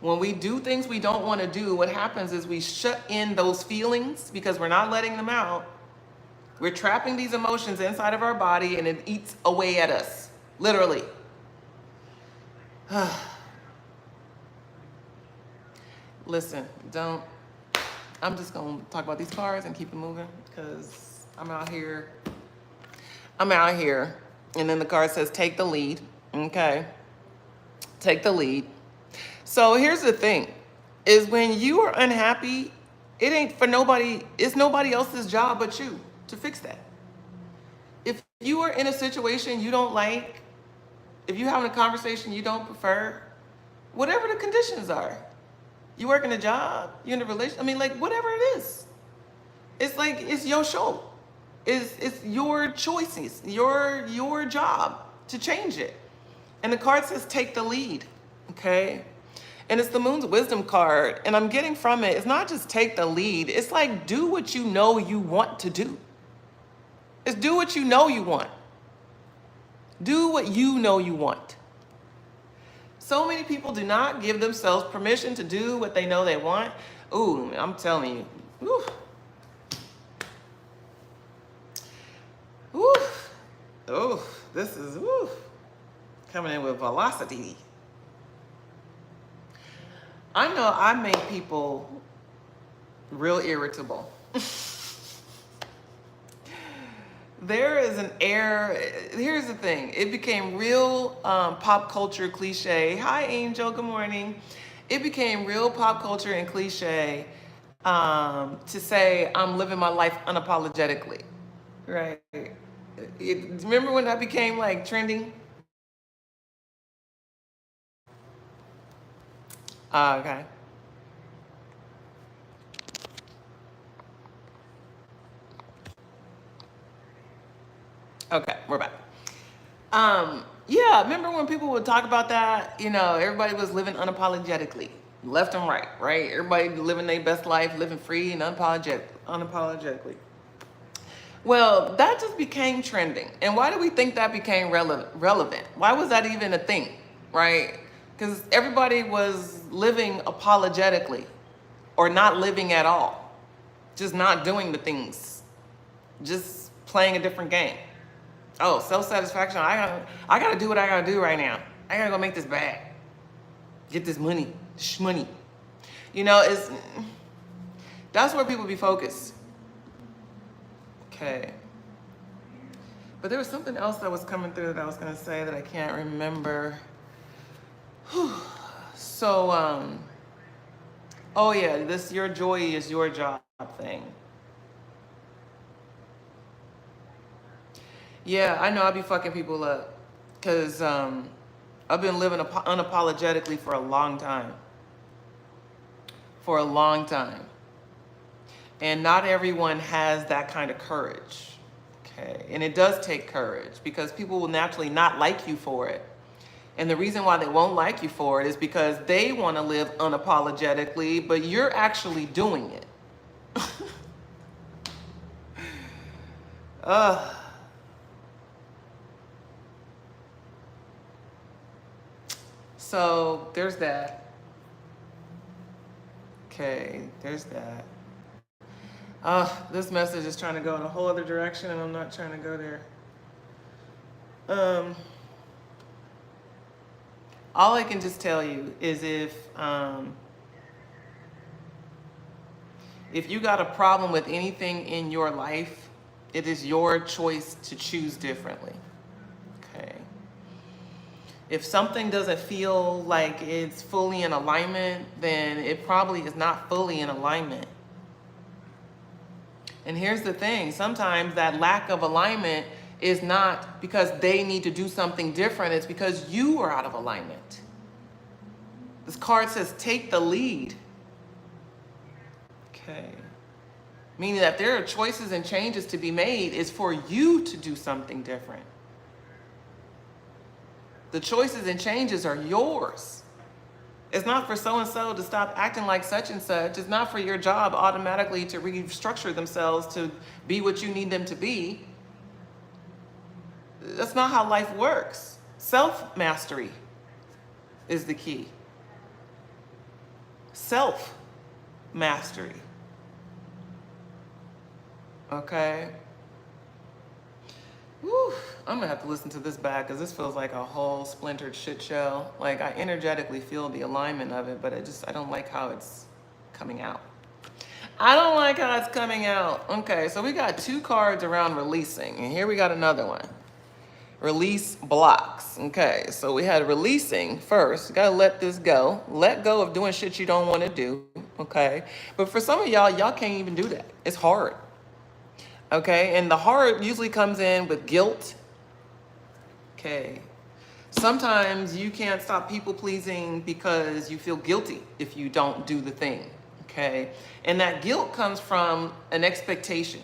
When we do things we don't want to do, what happens is we shut in those feelings because we're not letting them out. We're trapping these emotions inside of our body and it eats away at us. Literally. Listen, I'm just going to talk about these cards and keep it moving because I'm out here. And then the card says, take the lead. Okay. Take the lead. So here's the thing, is when you are unhappy, it ain't for nobody, it's nobody else's job but you to fix that. If you are in a situation you don't like, if you're having a conversation you don't prefer, whatever the conditions are, you working a job, you're in a relationship, I mean, like, whatever it is. It's like, it's your show. It's your choices, your job to change it. And the card says, take the lead, okay? And it's the Moon's Wisdom card. And I'm getting from it, it's not just take the lead. It's like, do what you know you want to do. It's do what you know you want. Do what you know you want. So many people do not give themselves permission to do what they know they want. Ooh, I'm telling you. Ooh. Ooh. Oh, this is coming in with velocity. I know I make people real irritable. There is an air, here's the thing, it became real pop culture cliche. Hi Angel, good morning. It became real pop culture and cliche to say I'm living my life unapologetically, right? Remember when that became like trending? Okay. Okay, we're back. Yeah, remember when people would talk about that? You know, everybody was living unapologetically, left and right, right? Everybody living their best life, living free and unapologetically. Well, that just became trending. And why do we think that became relevant? Why was that even a thing, right? Because everybody was living apologetically or not living at all, just not doing the things, just playing a different game. Oh, self-satisfaction. I gotta do what I gotta do right now. I gotta go make this bag. Get this money. Shmoney. You know, that's where people be focused. Okay. But there was something else that was coming through that I was gonna say that I can't remember. So, oh yeah, this your joy is your job thing. Yeah, I know I be fucking people up because I've been living unapologetically for a long time. For a long time. And not everyone has that kind of courage. Okay. And it does take courage because people will naturally not like you for it. And the reason why they won't like you for it is because they want to live unapologetically, but you're actually doing it. So there's that. Okay, there's that. This message is trying to go in a whole other direction and I'm not trying to go there. All I can just tell you is if you got a problem with anything in your life, it is your choice to choose differently. Okay. If something doesn't feel like it's fully in alignment, then it probably is not fully in alignment. And here's the thing, sometimes that lack of alignment is not because they need to do something different, it's because you are out of alignment. This card says take the lead. Okay. Meaning that there are choices and changes to be made, is for you to do something different. The choices and changes are yours. It's not for so-and-so to stop acting like such and such. It's not for your job automatically to restructure themselves to be what you need them to be. That's not how life works. Self-mastery is the key. Self-mastery. Okay? Whew, I'm gonna have to listen to this back because this feels like a whole splintered shit show. Like I energetically feel the alignment of it, but I don't like how it's coming out. I don't like how it's coming out. Okay, so we got 2 cards around releasing, and here we got another one. Release blocks. Okay, so we had releasing first. You gotta let this go. Let go of doing shit you don't want to do. Okay, but for some of y'all can't even do that. It's hard. Okay, and the hard usually comes in with guilt. Okay, sometimes you can't stop people pleasing because you feel guilty if you don't do the thing. Okay, and that guilt comes from an expectation.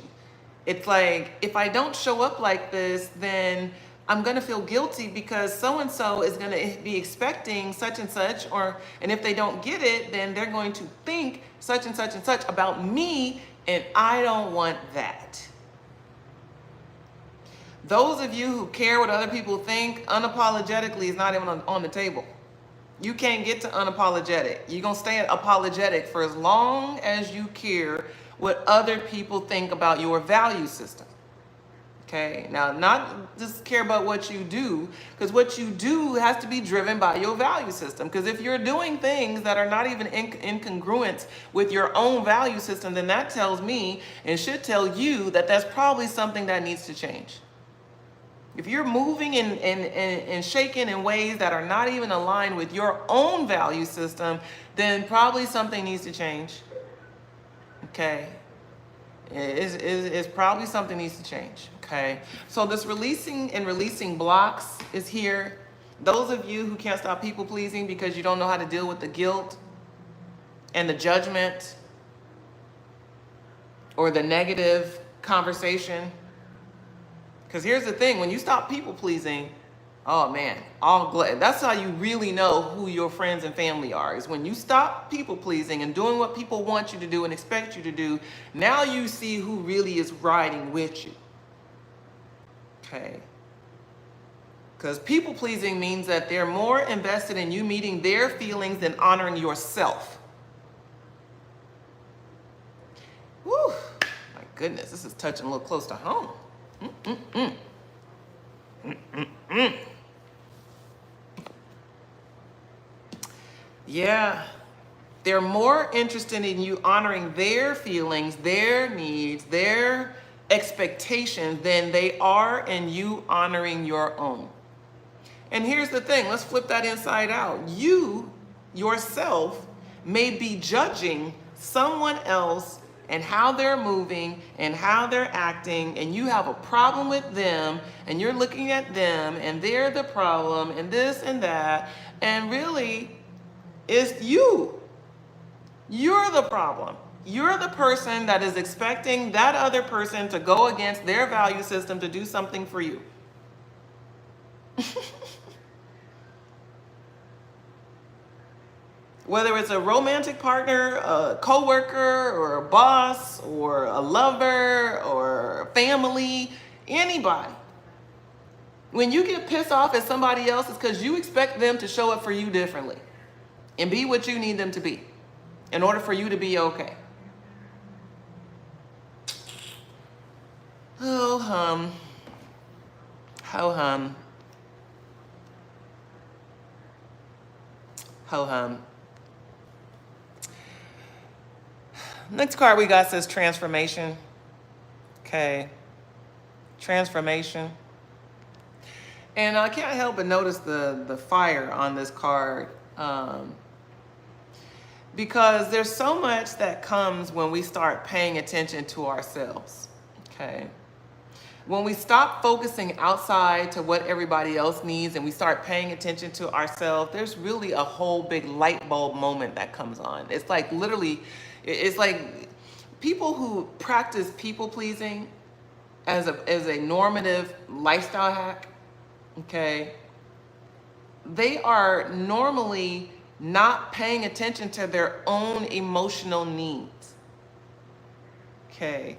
It's like, if I don't show up like this, then I'm gonna feel guilty because so-and-so is gonna be expecting such and such, and if they don't get it, then they're going to think such and such and such about me, and I don't want that. Those of you who care what other people think, unapologetically is not even on the table. You can't get to unapologetic. You're gonna stay apologetic for as long as you care what other people think about your value system. Okay, now not just care about what you do, because what you do has to be driven by your value system. Because if you're doing things that are not even incongruent with your own value system, then that tells me and should tell you that that's probably something that needs to change. If you're moving and shaking in ways that are not even aligned with your own value system, then probably something needs to change. Okay. It's probably something needs to change. Okay. So this releasing blocks is here. Those of you who can't stop people pleasing because you don't know how to deal with the guilt and the judgment or the negative conversation. Because here's the thing, when you stop people pleasing, oh man, that's how you really know who your friends and family are, is when you stop people pleasing and doing what people want you to do and expect you to do. Now you see who really is riding with you. Okay. Because people pleasing means that they're more invested in you meeting their feelings than honoring yourself. Whew, my goodness, this is touching a little close to home. Yeah, they're more interested in you honoring their feelings, their needs, their expectations than they are in you honoring your own. And here's the thing, let's flip that inside out. You, yourself, may be judging someone else and how they're moving and how they're acting, and you have a problem with them, and you're looking at them, and they're the problem, and this and that, and really, it's you. You're the problem. You're the person that is expecting that other person to go against their value system to do something for you. Whether it's a romantic partner, a coworker, or a boss, or a lover, or family, anybody. When you get pissed off at somebody else, it's because you expect them to show up for you differently and be what you need them to be in order for you to be okay. Oh, hum. Ho hum. Ho hum. Next card we got says transformation. Okay. Transformation. And I can't help but notice the fire on this card. Because there's so much that comes when we start paying attention to ourselves. Okay. When we stop focusing outside to what everybody else needs and we start paying attention to ourselves, there's really a whole big light bulb moment that comes on. It's like literally, it's like people who practice people pleasing as a normative lifestyle hack, okay, they are normally not paying attention to their own emotional needs. Okay.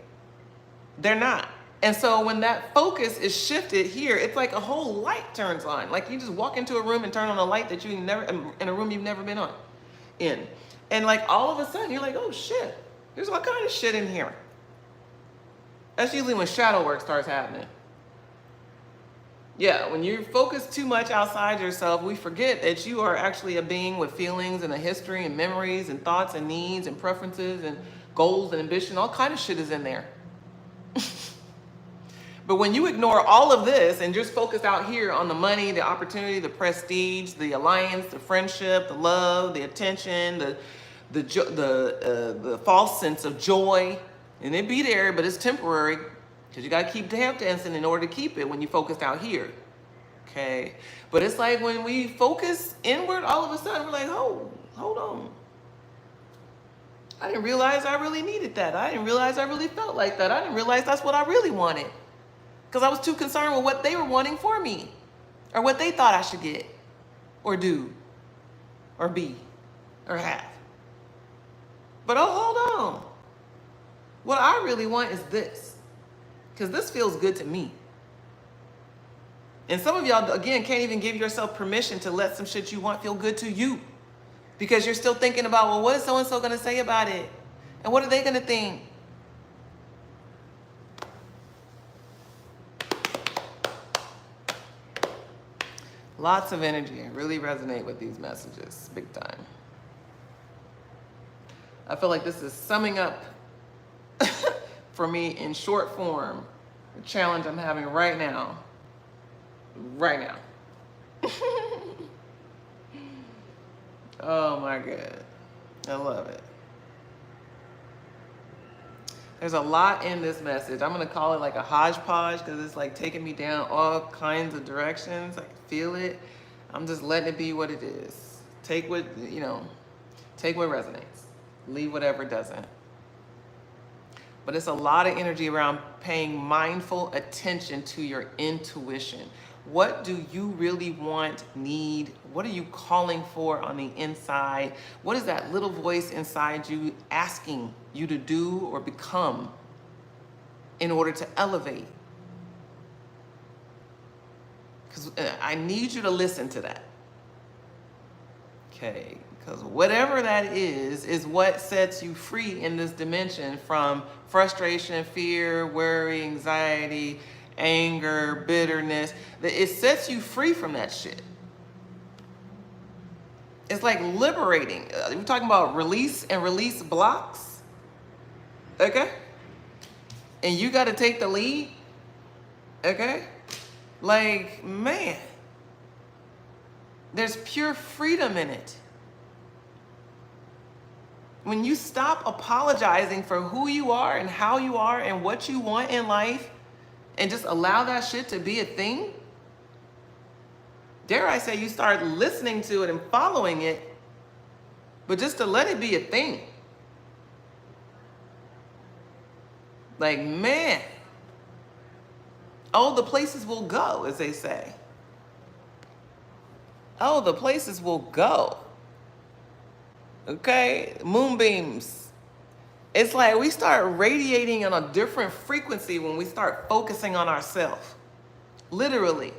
They're not. And so when that focus is shifted here, it's like a whole light turns on. Like you just walk into a room and turn on a light that you never, in a room you've never been in. And like all of a sudden you're like, oh shit, there's all kind of shit in here. That's usually when shadow work starts happening. Yeah, when you focus too much outside yourself, we forget that you are actually a being with feelings and a history and memories and thoughts and needs and preferences and goals and ambition. All kind of shit is in there. But when you ignore all of this and just focus out here on the money, the opportunity, the prestige, the alliance, the friendship, the love, the attention, the false sense of joy, and it be there, but it's temporary because you got to keep tap dancing in order to keep it when you focused out here. Okay, but it's like when we focus inward, all of a sudden we're like, oh, hold on. I didn't realize I really needed that. I didn't realize I really felt like that. I didn't realize that's what I really wanted. Because I was too concerned with what they were wanting for me, or what they thought I should get, or do, or be, or have. But oh, hold on. What I really want is this, because this feels good to me. And some of y'all, again, can't even give yourself permission to let some shit you want feel good to you, because you're still thinking about, well, what is so-and-so going to say about it? And what are they going to think? Lots of energy. I really resonate with these messages, big time. I feel like this is summing up for me in short form the challenge I'm having right now. Right now. Oh my God. I love it. There's a lot in this message. I'm gonna call it like a hodgepodge because it's like taking me down all kinds of directions. I can feel it. I'm just letting it be what it is. Take what, take what resonates. Leave whatever doesn't. But it's a lot of energy around paying mindful attention to your intuition. What do you really want, need? What are you calling for on the inside? What is that little voice inside you asking you to do or become in order to elevate? Because I need you to listen to that. Okay, because whatever that is what sets you free in this dimension from frustration, fear, worry, anxiety, anger, bitterness. It sets you free from that shit. It's like liberating. We're talking about release and release blocks. Okay? And you got to take the lead. Okay? Like, man. There's pure freedom in it. When you stop apologizing for who you are and how you are and what you want in life and just allow that shit to be a thing, dare I say you start listening to it and following it, but just to let it be a thing. Like, man, oh, the places will go, as they say. Oh, the places will go. Okay, moonbeams. It's like we start radiating on a different frequency when we start focusing on ourselves. Literally.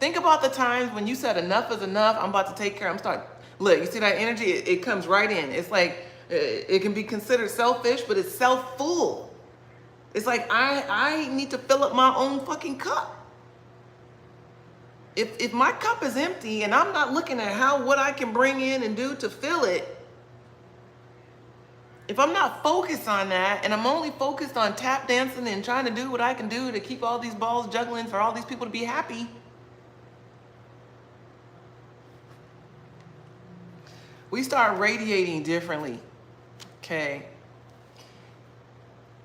Think about the times when you said enough is enough, I'm about to take care, look, you see that energy? It comes right in. It's like, it can be considered selfish, but it's self-full. It's like, I need to fill up my own fucking cup. If my cup is empty and I'm not looking at what I can bring in and do to fill it, if I'm not focused on that and I'm only focused on tap dancing and trying to do what I can do to keep all these balls juggling for all these people to be happy, we start radiating differently. Okay.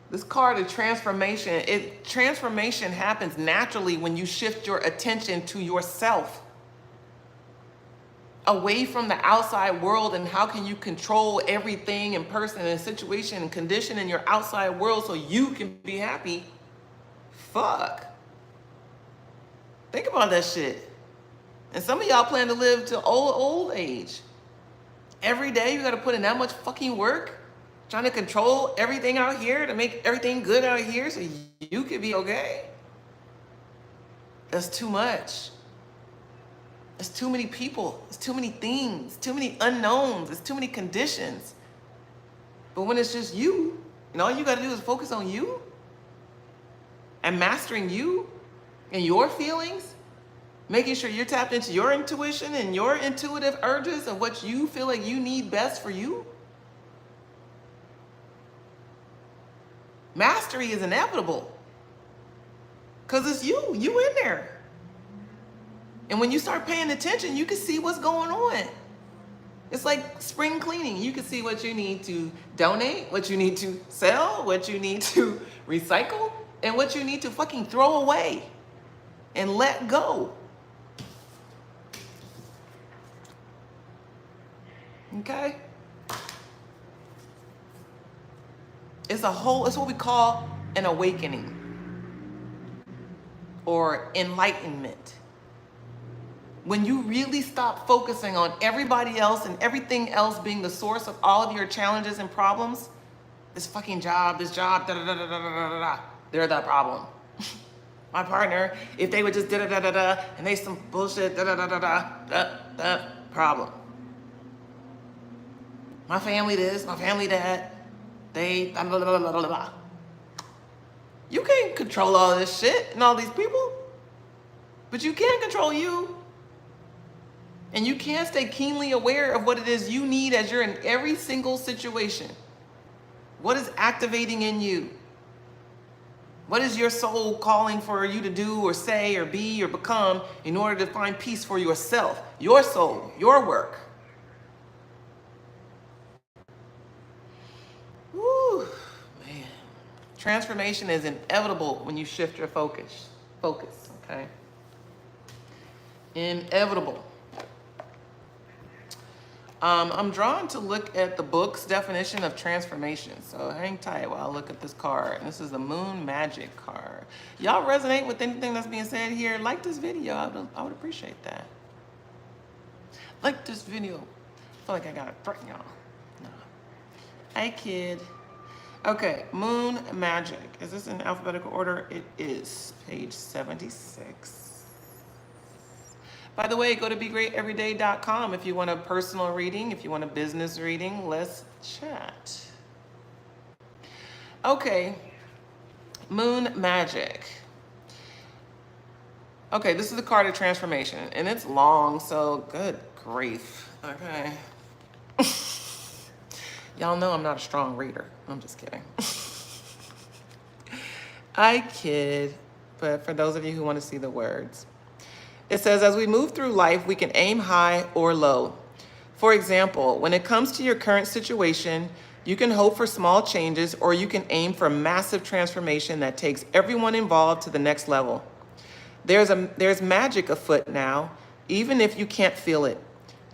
This card of transformation, transformation happens naturally when you shift your attention to yourself. Away from the outside world and how can you control everything and person and situation and condition in your outside world so you can be happy. Fuck. Think about that shit. And some of y'all plan to live to old age. Every day you gotta put in that much fucking work trying to control everything out here to make everything good out here so you could be okay. That's too much. There's too many people. There's too many things. Too many unknowns. There's too many conditions. But when it's just you, and all you got to do is focus on you and mastering you and your feelings, making sure you're tapped into your intuition and your intuitive urges of what you feel like you need best for you. Mastery is inevitable because it's you in there. And when you start paying attention, you can see what's going on. It's like spring cleaning. You can see what you need to donate, what you need to sell, what you need to recycle, and what you need to fucking throw away and let go. Okay? It's what we call an awakening or enlightenment. When you really stop focusing on everybody else and everything else being the source of all of your challenges and problems, this fucking job, they're the problem. My partner, if they would just and they some bullshit, problem. My family this, my family that, they You can't control all this shit and all these people, but you can control you. And you can stay keenly aware of what it is you need as you're in every single situation. What is activating in you? What is your soul calling for you to do or say or be or become in order to find peace for yourself, your soul, your work? Transformation is inevitable when you shift your focus, okay? Inevitable. I'm drawn to look at the book's definition of transformation. So hang tight while I look at this card. This is the Moon Magic card. Y'all resonate with anything that's being said here? Like this video. I would appreciate that. Like this video. I feel like I gotta threaten y'all. No. Hey, kid. Okay, Moon Magic. Is this in alphabetical order? It is. Page 76. By the way, go to BeGreatEveryday.com if you want a personal reading, if you want a business reading. Let's chat. Okay, Moon Magic. Okay, this is the card of transformation, and it's long, so good grief. Okay. Y'all know I'm not a strong reader. I'm just kidding. I kid, but for those of you who want to see the words. It says, as we move through life, we can aim high or low. For example, when it comes to your current situation, you can hope for small changes or you can aim for massive transformation that takes everyone involved to the next level. There's magic afoot now, even if you can't feel it.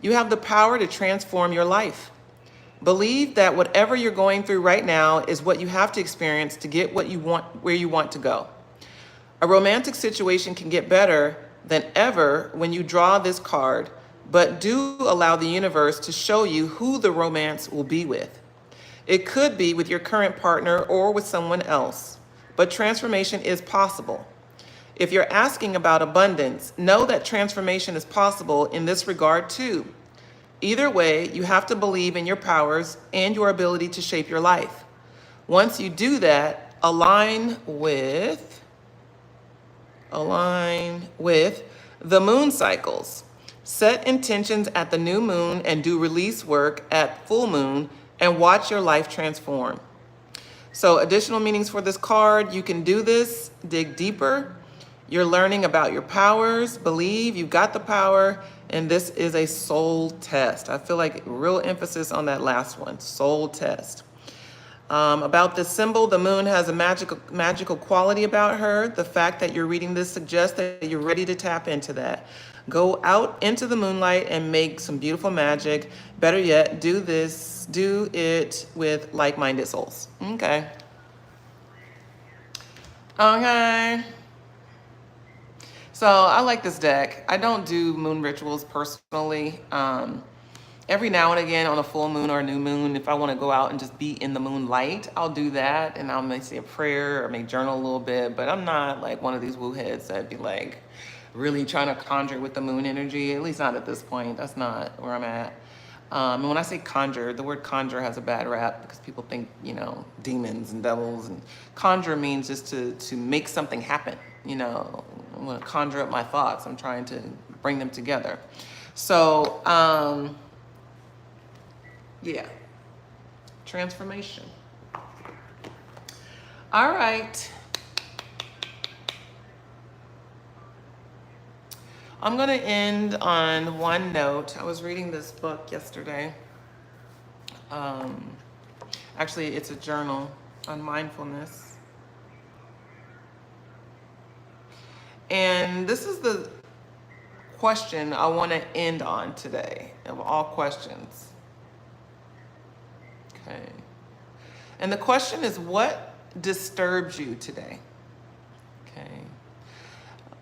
You have the power to transform your life. Believe that whatever you're going through right now is what you have to experience to get what you want, where you want to go. A romantic situation can get better than ever when you draw this card, but do allow the universe to show you who the romance will be with. It could be with your current partner or with someone else, but transformation is possible. If you're asking about abundance, know that transformation is possible in this regard too. Either way, you have to believe in your powers and your ability to shape your life. Once you do that, align with the moon cycles. Set intentions at the new moon and do release work at full moon and watch your life transform. So additional meanings for this card, you can do this, dig deeper. You're learning about your powers, believe you've got the power, and this is a soul test. I feel like real emphasis on that last one, soul test. About this symbol, the moon has a magical quality about her. The fact that you're reading this suggests that you're ready to tap into that. Go out into the moonlight and make some beautiful magic. Better yet, do it with like-minded souls. Okay. Okay. So I like this deck. I don't do moon rituals personally. Every now and again on a full moon or a new moon, if I want to go out and just be in the moonlight, I'll do that. And I'll may say a prayer or may journal a little bit, but I'm not like one of these woo heads that'd be like really trying to conjure with the moon energy, at least not at this point. That's not where I'm at. And when I say conjure, the word conjure has a bad rap because people think, you know, demons and devils, and conjure means just to make something happen. You know, I want to conjure up my thoughts. I'm trying to bring them together. So, yeah, transformation. All right. I'm going to end on one note. I was reading this book yesterday. Actually, it's a journal on mindfulness. And this is the question I want to end on today, of all questions. Okay. And the question is, what disturbed you today? Okay.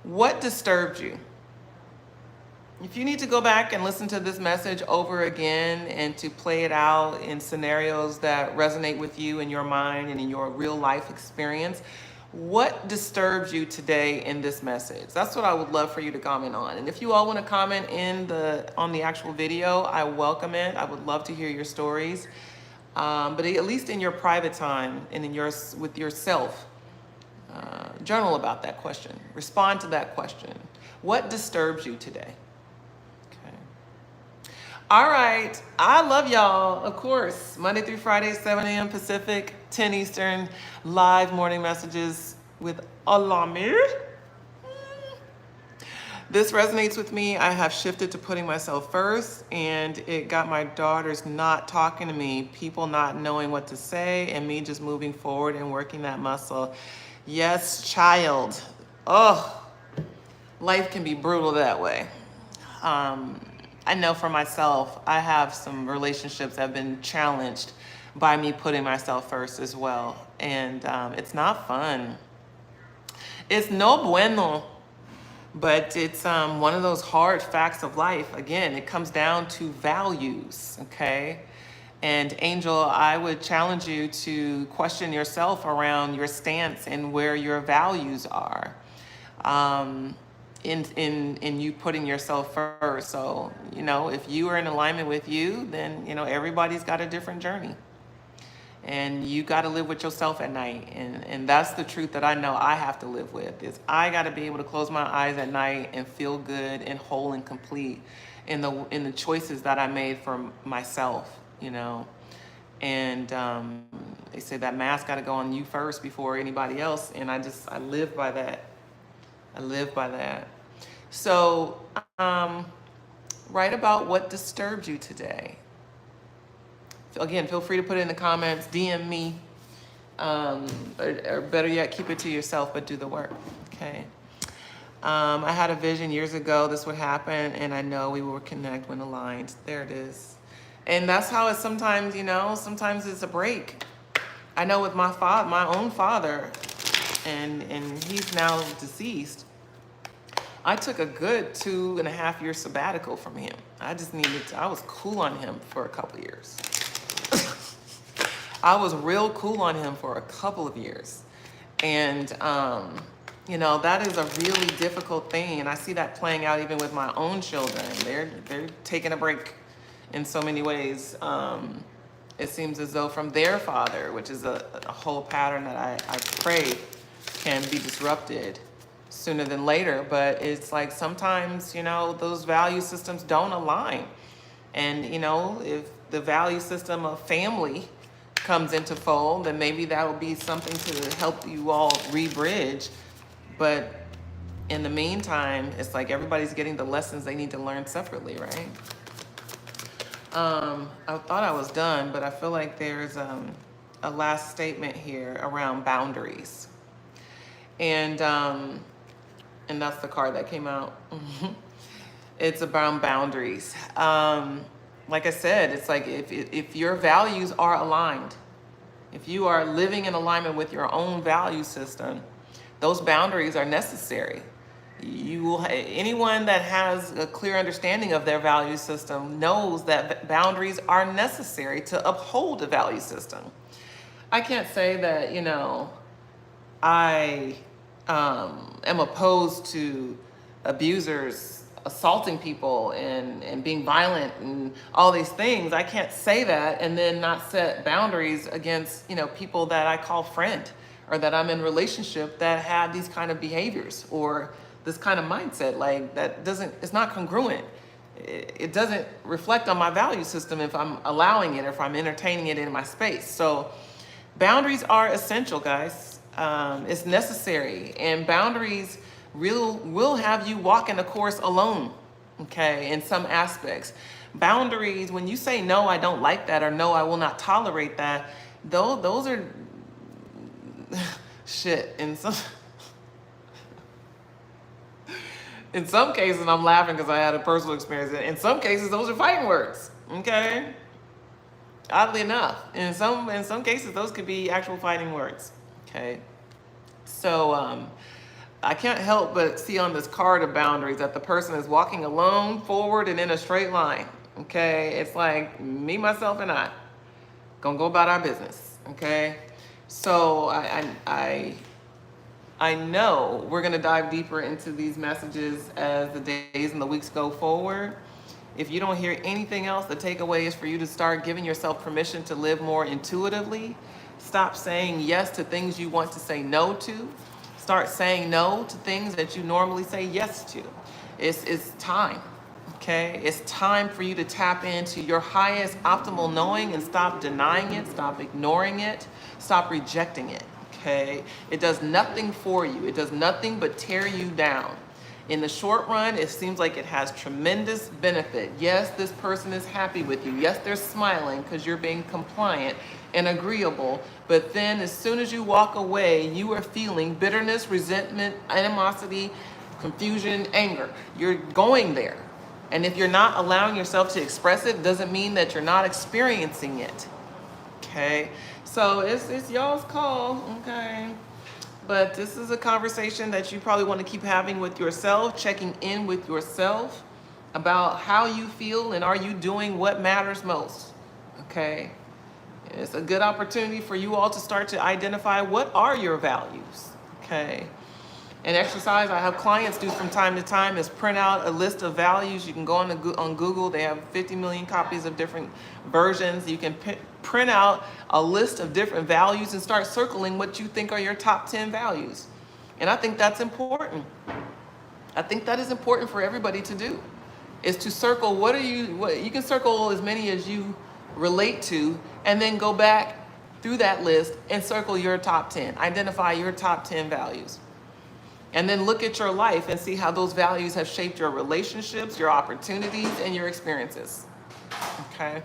What disturbed you? If you need to go back and listen to this message over again and to play it out in scenarios that resonate with you in your mind and in your real life experience, what disturbed you today in this message? That's what I would love for you to comment on. And if you all want to comment on the actual video, I welcome it. I would love to hear your stories. But at least in your private time and with yourself, journal about that question. Respond to that question. What disturbs you today? Okay. All right. I love y'all. Of course, Monday through Friday, 7 a.m. Pacific, 10 Eastern, live morning messages with Alamir. This resonates with me. I have shifted to putting myself first, and it got my daughters not talking to me, people not knowing what to say, and me just moving forward and working that muscle. Yes, child. Oh, life can be brutal that way. I know for myself, I have some relationships that have been challenged by me putting myself first as well. And it's not fun. It's no bueno, but it's one of those hard facts of life. Again, it comes down to values, okay? And Angel, I would challenge you to question yourself around your stance and where your values are. In you putting yourself first. So, you know, if you are in alignment with you, then, you know, everybody's got a different journey. And you got to live with yourself at night. And that's the truth that I know I have to live with, is I got to be able to close my eyes at night and feel good and whole and complete in the choices that I made for myself, you know. And they say that mask got to go on you first before anybody else. And I live by that. I live by that. So, write about what disturbed you today. Again, feel free to put it in the comments, DM me, or better yet, keep it to yourself, but do the work, okay? I had a vision years ago this would happen, and I know we will connect when aligned. There it is. And that's how it's sometimes, you know, sometimes it's a break. I know with my own father, and he's now deceased, I took a good 2.5 year sabbatical from him. I was cool on him for a couple of years. I was real cool on him for a couple of years. And, you know, that is a really difficult thing. And I see that playing out even with my own children. They're taking a break in so many ways. It seems as though from their father, which is a whole pattern that I pray can be disrupted sooner than later. But it's like sometimes, you know, those value systems don't align. And, you know, if the value system of family comes into fold, then maybe that will be something to help you all rebridge. But in the meantime, it's like everybody's getting the lessons they need to learn separately, right? I thought I was done, but I feel like there's a last statement here around boundaries. And that's the card that came out. It's around boundaries. Like I said, it's like if your values are aligned, if you are living in alignment with your own value system, those boundaries are necessary. Anyone that has a clear understanding of their value system knows that boundaries are necessary to uphold a value system. I can't say that, you know, I am opposed to abusers assaulting people and being violent and all these things. I can't say that and then not set boundaries against, you know, people that I call friend or that I'm in relationship that have these kind of behaviors or this kind of mindset. Like it's not congruent. It doesn't reflect on my value system if I'm allowing it or if I'm entertaining it in my space. So boundaries are essential, guys. It's necessary, and boundaries will have you walking a course alone, okay, in some aspects. Boundaries, when you say, no, I don't like that, or no, I will not tolerate that, those are shit. In some cases, I'm laughing because I had a personal experience. In some cases, those are fighting words, okay? Oddly enough, in some cases, those could be actual fighting words, okay? So, I can't help but see on this card of boundaries that the person is walking alone, forward, and in a straight line, okay? It's like me, myself, and I gonna go about our business, okay? So I know we're gonna dive deeper into these messages as the days and the weeks go forward. If you don't hear anything else, the takeaway is for you to start giving yourself permission to live more intuitively. Stop saying yes to things you want to say no to. Start saying no to things that you normally say yes to. It's time, okay? It's time for you to tap into your highest optimal knowing and stop denying it, stop ignoring it, stop rejecting it, okay? It does nothing for you. It does nothing but tear you down. In the short run, it seems like it has tremendous benefit. Yes, this person is happy with you. Yes, they're smiling because you're being compliant and agreeable. But then as soon as you walk away, you are feeling bitterness, resentment, animosity, confusion, anger. You're going there. And if you're not allowing yourself to express it, doesn't mean that you're not experiencing it. Okay? So it's y'all's call, okay? But this is a conversation that you probably want to keep having with yourself, checking in with yourself about how you feel and are you doing what matters most, okay? It's a good opportunity for you all to start to identify what are your values, okay? An exercise I have clients do from time to time is print out a list of values. You can go on Google. They have 50 million copies of different versions. You can print out a list of different values and start circling what you think are your top 10 values. And I think that's important. I think that is important for everybody to do, is to circle what you can circle as many as you relate to, and then go back through that list and circle your top 10. Identify your top 10 values. And then look at your life and see how those values have shaped your relationships, your opportunities, and your experiences. Okay?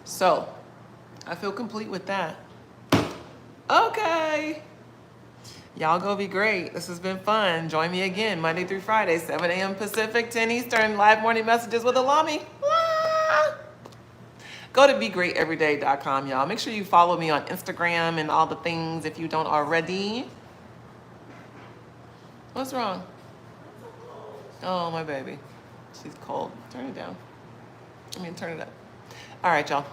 So, I feel complete with that. Okay. Y'all go be great. This has been fun. Join me again Monday through Friday, 7 a.m. Pacific, 10 Eastern, live morning messages with Alami. Go to begreateveryday.com, y'all. Make sure you follow me on Instagram and all the things if you don't already. What's wrong? Oh, my baby. She's cold. Turn it down. Turn it up. All right, y'all.